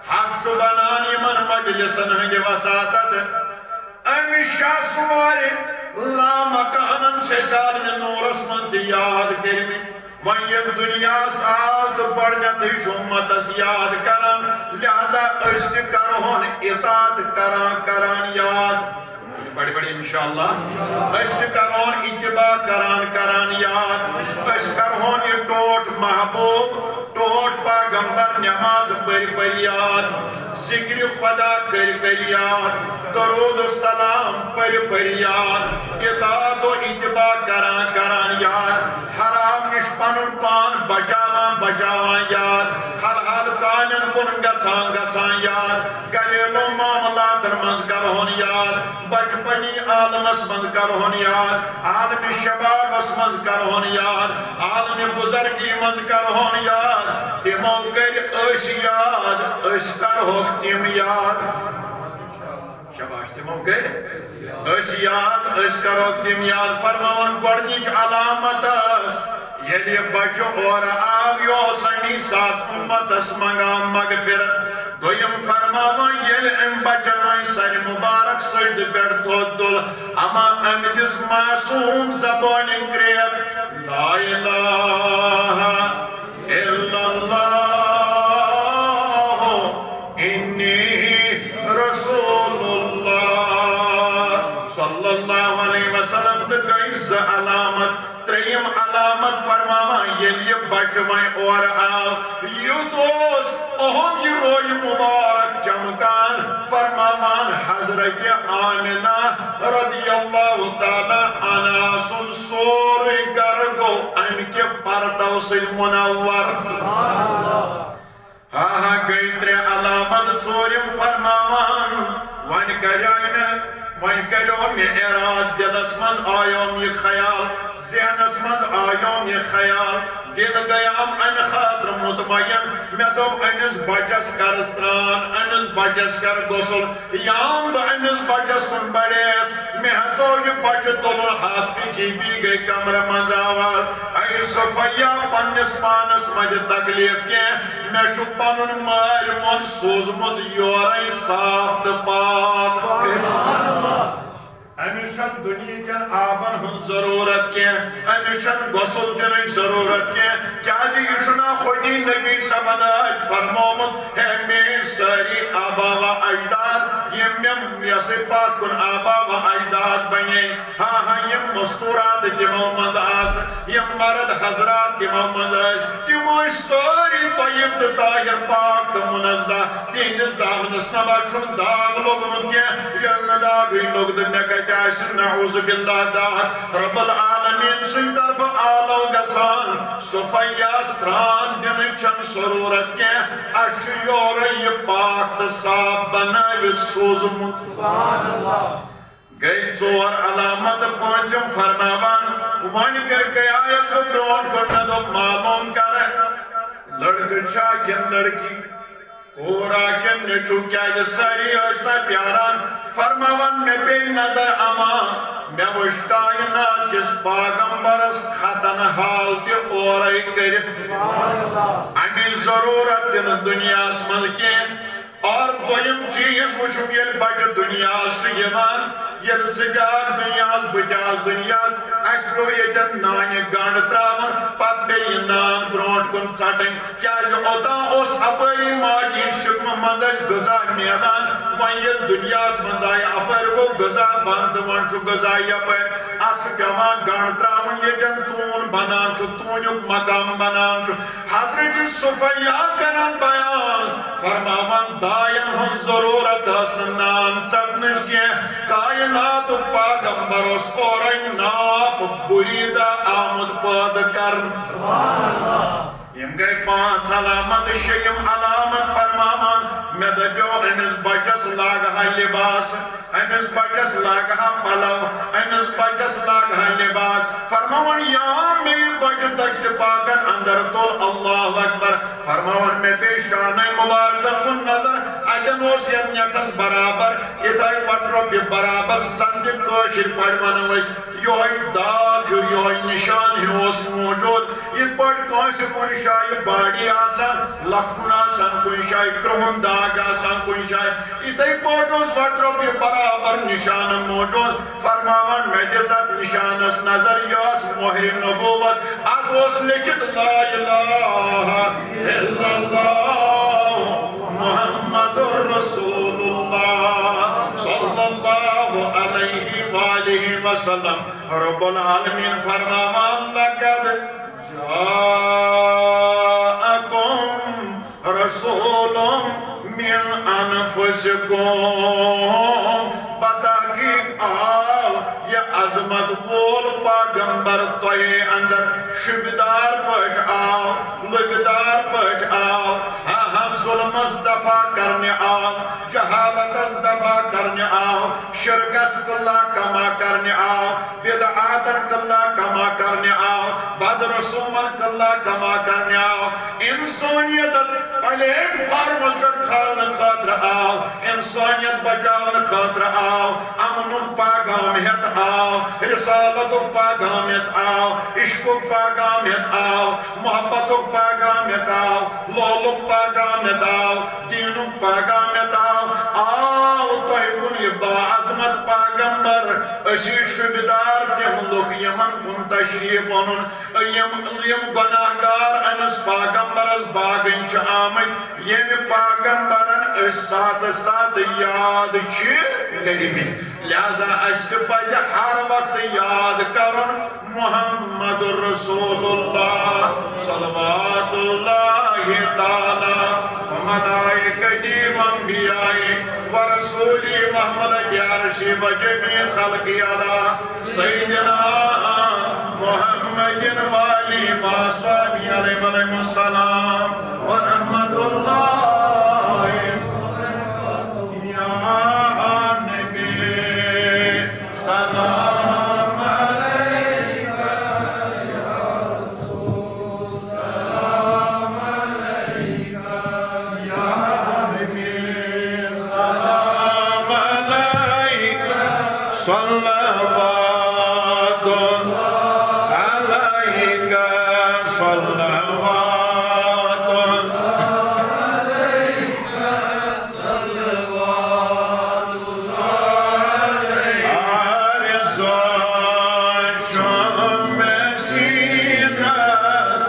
حق شو بنان یمن مجلسن ہنگے وساطت امی شاہ سواری لا مکانن چھے سال میں نورس منز یاد کرمی من یک دنیا سال تو پڑھنیت ہی چھومت یاد کرن لہذا اشت کرہون اطاعت کران یاد بڑی بڑی انشاءاللہ اشت کرہون اتباع کران یاد اشت کرہون یہ ٹوٹ محبوب بروٹ پیغمبر نماز پر یاد ذکر خدا کر یاد درود و سلام پر یاد اطاعت و اتباع کران یاد حرام نش پنن پان بچاوان یاد حلال کامن کن گژھان یاد گھریلو معاملاتن مز کرہون یاد بچپنی عالمس مز کرہون یاد عالم شبابس مز کرہون یاد عالم بزرگی مز کرہون یاد تمو کر اس یاد اس کرہوک تم یاد شباش تمو کر اس یاد اس کرہوک تم یاد فرماون گۄڈنِچ علامت یلی بچو اور آو یو سنی سات امتس منگا مغفرت دویم فرماون یل ام بچن وین سر مبارک سجد پیٹ تھود دل اما امدس معصوم زبان کریت لا الہ الا اللہ انی رسول اللہ صلی اللہ علیہ وسلم گئیس علامت تریم علامت فرماما یہ بچوائیں اور آو یوتوس اہم یہ روی مبارک چمکان فرمامان حضرت آمنہ رضی اللہ تعالی عنہ سن سوری گرگو ان کے پرتو سے منور ہاں گئی ترے علامت ژورم فرمامان ون کرو میں اراد دلس مز آیوم یہ خیال ذہنس مز آیوم یہ خیال دل گیام ان خاطر مطمئن میں دوب انس بچس کر سران انس بچس کر غسل یام با انس بچس کن بڑیس میں ہزو یہ بچ تلون ہاتھ فکی بھی گئی کمر مز آواز اے صفیہ پنس پانس مجھ تکلیف کے میں شو پنن مار مد سوزمت یورائی صاف پاک امیشن دنیا کن آبن ہن ضرورت کے امیشن غسل دنی ضرورت کے کیا جی یشنا خودی نبی سبناج فرمومت ہے میر ساری آبا و اجداد یہ یسی پاک کن آبا و اجداد بنے ہاں یہ مستورات تیمو مند آس یہ مرد حضرات تیمو مند آس تیمو ساری طیب تطاہر پاک منزہ تیجز داغنس نبا چون داغ لوگ مکے یلن داغی لوگ دنیا کا نعوذ باللہ داہت رب العالمین سن طرف آلو گسان صفیہ سران دنچن سرورت کے اشیوری پاک تصاب بناوید سوزمت گئی ژور علامت پانچم فرماوان ون گئی آیت کو بروٹ کرنا دو معلوم کرے لڑک چاکن لڑکی کورا کن نچو کیا یہ ساری آشتا پیاران فرماون میں بے نظر اما میں وش کائنات کس پاغمبرس ختن حال تی اورائی کرت امی ضرورت دن دنیا اسمل کے اور دویم چیز وچھو یہ بچ دنیا سے یوان یہ سجاگ دنیا بجاز دنیا اشرو یہ جن نانی گانڈ تراون پت بے یہ نان برونٹ کن ساٹنگ کیا جو اوتا اس اپری ماجین شکم مزج گزا میدان وان یہ دنیا اس مزای اپر کو گزا بند وان چو گزای اپر اچھ پیوان گانڈ تراون یہ جن تون بنان چو تونیک مقام بنان چو حضرت صفیہ کرن بیان فرماون دائن ہن ضرورت حسن نان چڑنش کے کائنات پاغمبر اس اورن ناپ بریدہ آمد پاد کر یم گئی پانچ علامت شیم علامت فرمامان میں دبیو امس بچس لاگہا لباس امس بچس لاگہا پلو امس بچس لاگہا لباس فرماون یا میں بچ دشت پاکن اندر تول اللہ اکبر فرماون میں پیشان مبارکن کن نظر اجن وسیت نیٹس برابر اتائی پٹرو پی برابر سندی کوشر پڑمانوش یوہی داغ یوہی نشان ہیوس موجود یہ پڑ کوشر کن شاہی باڑی آسان لکھن آسان کن شاہی کرہن داغ آسان کن شاہی اتائی پٹروس پٹرو پی برابر نشان موجود فرماون میں جزت نشانس نظر یاس مہر نبوت اگوس لکھت لا الہ الا اللہ محمد رسول اللہ صلی اللہ علیہ وآلہ وسلم رب العالمین فرمامان لقد جاءکم رسول من انفسکم بتحقیق آو یہ عظمت وول پیغمبر توہی اندر شبدار پٹ آو لبدار پٹ آو ظلمس دفع کرنے آو جہالتس دفع کرنے آو شرکس کلا کما کرنے آو بدعاتن کلا کما کرنے آو بد رسومن کلا کما کرنے آو انسانیت پلیٹ فارمس پر کھالن خاطر آو انسانیت بچاون خاطر آو امن پیغام ہت آو رسالت پیغام ہت آو عشق پیغام ہت آو محبت پیغام ہت آو لولک پیغام ہت آو دینک پیغام ہت آو تہ کن یہ باعظمت پیغمبر اسی شبدار تم لوگ یمن کن تشریف ونن یم گناہگار امس پیغمبرس باغن چھ آمت یم پیغمبرن ساتھ ساتھ یاد چھ کرمت لہذا اس پزِ ہر وقت یاد کرن محمد رسول اللہ صلوات اللہ تعالی وملائکتی وانبیائی ورسولی وحملت عرشی وجميع خلق علی سیدنا محمد والی وصحبہ علیہ السلام ورحمت اللہ یا نبی سلام علیکہ یا رسول سلام علیکہ یا حبیب سلام علیکہ صلوات علیکہ صلوات علیکہ صلوات آرزان شم سینت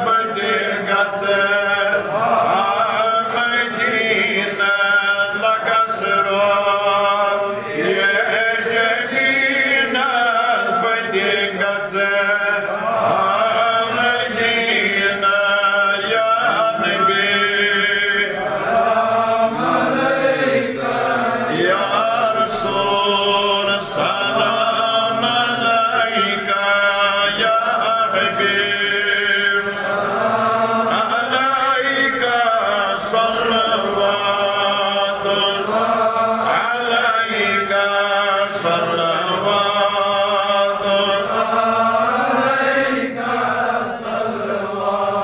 بدگت آمدینہ لگسرا یہ جبینہ بدگت آمدینہ یا نبی سلام علیکہ یا رسول سلام علیکہ یا حبیب علیکہ صلوات علیکہ صلوات علیکہ صلوات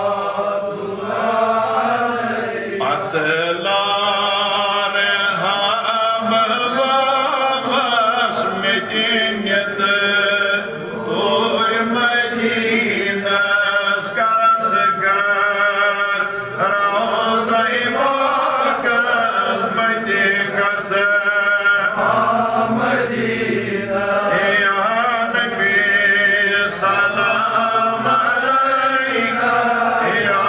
اتلار ہم واپس مدینت دور مدینہ کرس گر روضہ پاک مدینہ مدینہ یا نبی سلام علیکہ یا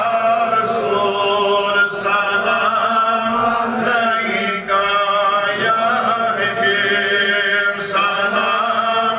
رسول سلام علیکہ یا حبیب سلام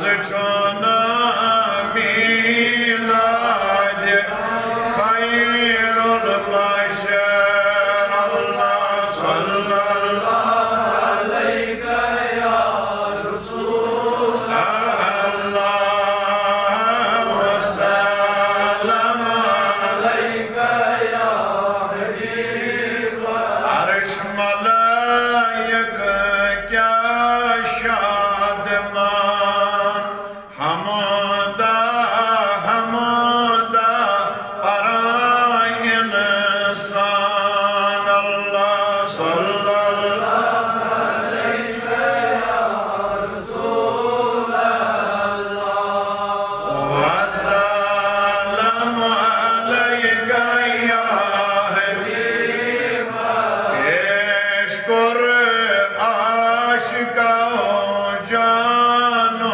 از چون میلاد خیر البشر اللہ صلی اللہ عليك يا رسول اللہ وسلم عليك يا حبيب عرش ملائک کیا شادمان حمدہ حمدہ برائے انسان اللہ صلی اللہ عليك يا رسول الله وسلم علیک یا حبیب پیش کر عاشقہ جان و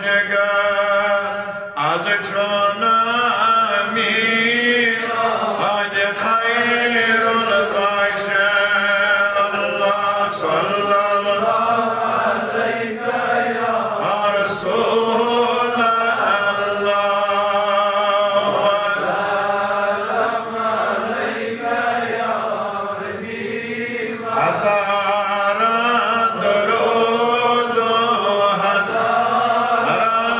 جگر از چون میلاد خیر البشر اللہ صلی اللہ عليك يا رسول اللہ عليك يا حبيب ہزار درود و ہزار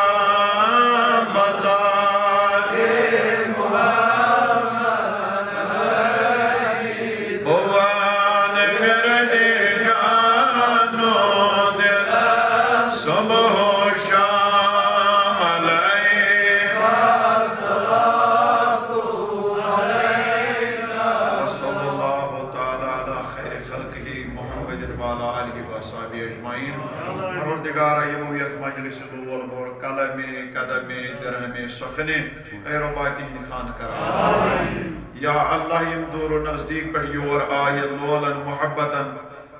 سلام بذات بوان میرے جان و دل صبح و شام علیہ صلی اللہ تعالی علی خیر خلقہ محمد وعلی آلہ وصحبہ اجمعین پروردگار یمویت مجلس بول بور قلم قدم درہم سخن اے رباتی خان کرا یا اللہ یم دور و نزدیک پر یور آئے لولن محبتن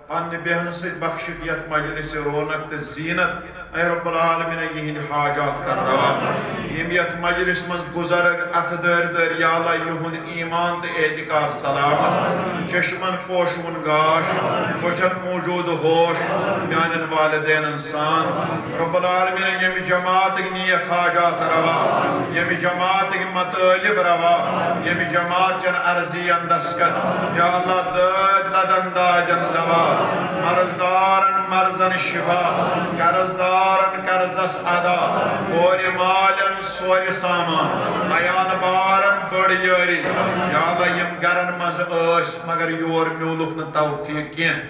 پن بہن سے بخشت یت مجلس رونق تے زینت اے رب العالمین یہن حاجات کر رہا یم یت مجلس مز گزرگ ات در در یا اللہ یہن ایمان تے اعتقاد سلامت چشمن پوشون گاش کچھن موجود ہوش میانن والدین انسان رب العالمین یم جماعت نیک حاجات روا یم جماعت مطالب روا یم جماعت چن عرضی اندسکت یا اللہ داد لدن داجن دوا مرزدارن مرزن شفا قرضدارن قرضس ادا پور مالن سور سامان عیال بارن بڑ یاری یا اللہ یم گرن مز اس مگر یور میولک ن توفیق کین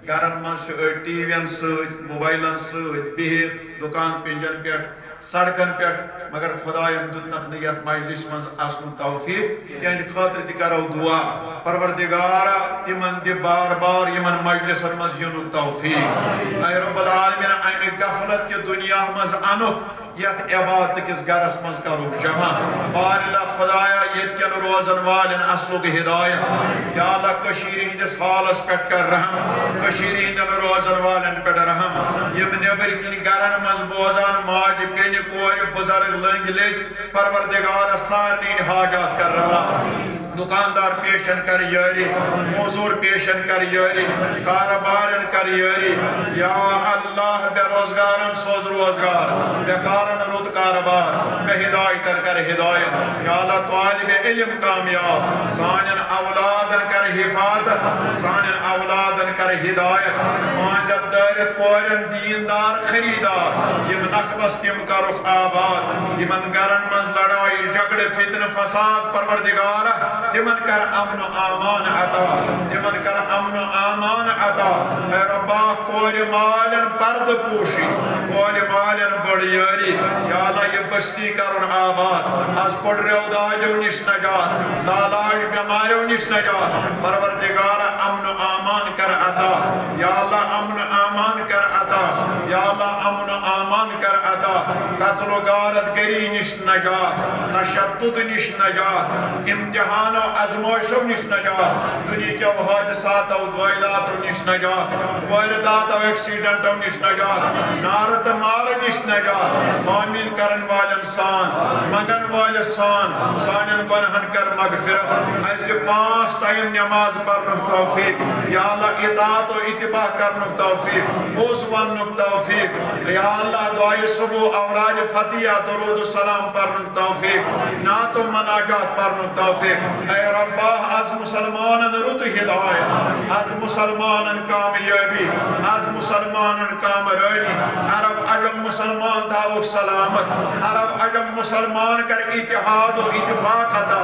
گرن مز ٹی وین ست موبائلن ست بہت دکان پنجن پیٹ سڑکن پیٹ مگر خداین دتنک نیت مجلس مز اسن توفیق تہند خاطر تہ کرو دعا پروردگارا تمن دِ بار بار یمن مجلسن مز ینک توفیق اے رب العالمین امہ غفلت کہ دنیا مز انک یت عبادت کس گرس مز کرو جمع بارلا خدایا یت کن روزن والن اصلک ہدایت یا اللہ کشیر ہندس حالس پٹ کر رحم کشیر ہندن روزن والن پٹ رحم یم نبر کن گرن مز بوزان ماج پین کور بزرگ لنگ لج پروردگار سارنی حاجات کر رہا دکاندار پیشن کر یاری موزور پیشن کر یاری کاربارن کر یاری یا اللہ بے روزگارن سوز روزگار بیکارن رود کاربار بے ہدایتن کر ہدایت یا اللہ طالب علم کامیاب سانن اولادن کر حفاظت سانن اولادن کر ہدایت ماجد دارت کورن دیندار خریدار یم نقبس تم کرک آباد یمن گرن من لڑائی جگڑ فتن فساد پروردگار تمن کر امن و امان عطا تمن کر امن و امان عطا اے ربا کور مالن پرد پوشی کور مالن بڑیاری یا اللہ یہ بستی کرن آباد از پڑ ریوداجو نش نجات لالاج بیماریو نش نجات پروردگار امن و امان کر عطا یا اللہ امن و امان کر عطا یا اللہ امن و امان کر عطا نجات قتل و غارت گری نش نجات تشدد نش نجات امتحان و ازمائشوں نش نجات دنیا کے حادثات و غائلات نش نجات واردات و ایکسیڈنٹوں نش نجات نارت مار نش نجات آمین کرن والن سان منگن وال سان سانن گنہن کر مغفرت اس 5 ٹائم نماز پڑھنک توفیق یا اللہ اطاعت و اتباع کرنک توفیق پوز ونک توفیق یا اللہ دعائی صبح اوراد فتیہ درود و سلام پڑھنک توفیق نعت و مناجات پڑھنک توفیق اے ربا از مسلمانن رت ہدایت از مسلمانن کامیابی از مسلمانن کامرانی عرب عجم مسلمان داوک سلامت عرب عجم مسلمان کر اتحاد و اتفاق عطا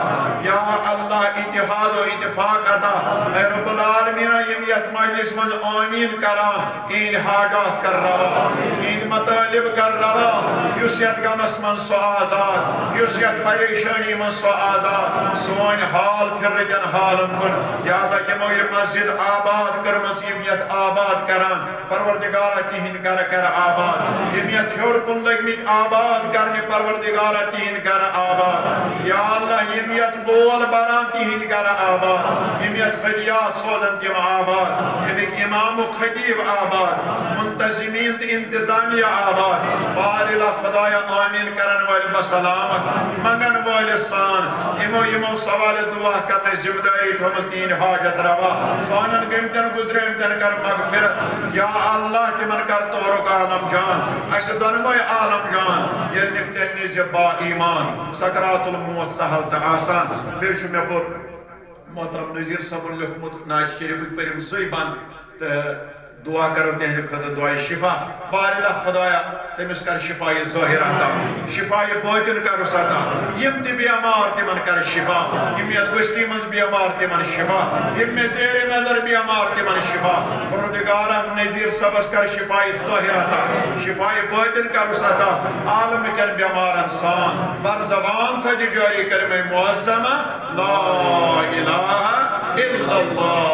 یا اللہ اتحاد و اتفاق عطا اے رب العالمین یمیت مجلس من آمین کران این حاجات کر روا این مطالب کر روا یوسیت غمس من سو آزاد یوسیت پریشانی من سو آزاد سوان حال پھر رکن حالم کن یا اللہ یمو یہ مسجد آباد کر مسیمیت آباد کران پروردگارہ تیہن کر آباد یمیت ہور کن لگمیت آباد کرنے پروردگارہ تیہن کر آباد یا اللہ یمیت بول بران تیہن کر آباد یمیت خدیات سوزن تیم آباد یمیت امام و خطیب آباد منتظمین انتظامیہ آباد بارلہ خدایا آمین کرن وال بسلامت منگن وال سان یمو سوال دعا کرنے ذمہ داری تھومس تین حاجت روا سانن گمتن گزرمتن کر مغفرت یا اللہ تمن کر تورک عالم جان اس دنوی عالم جان یل نکتن نیز با ایمان سکرات الموت سہل تا آسان بیشو میں پر محترم نظیر صاحب لکھمت ناچ شریف پرم سی بند دعا کرو تہندِ خٲطرٕ دعائے شفا بارلہ خدایا تمس کر شفای ظاہر عطا شفای باطن کرس عطا یم تہ بیمار تمن کر شفا یم یتھ بستی مز بیمار تمن شفا یم میں زیر نظر بیمار تمن شفا پروردگارہ نذیر صبس کر شفای ظاہر عطا شفای باطن کرس عطا عالم کن بیمارن سان بر زبان تھا جاری کلمہ معظمہ لا الہ الا اللہ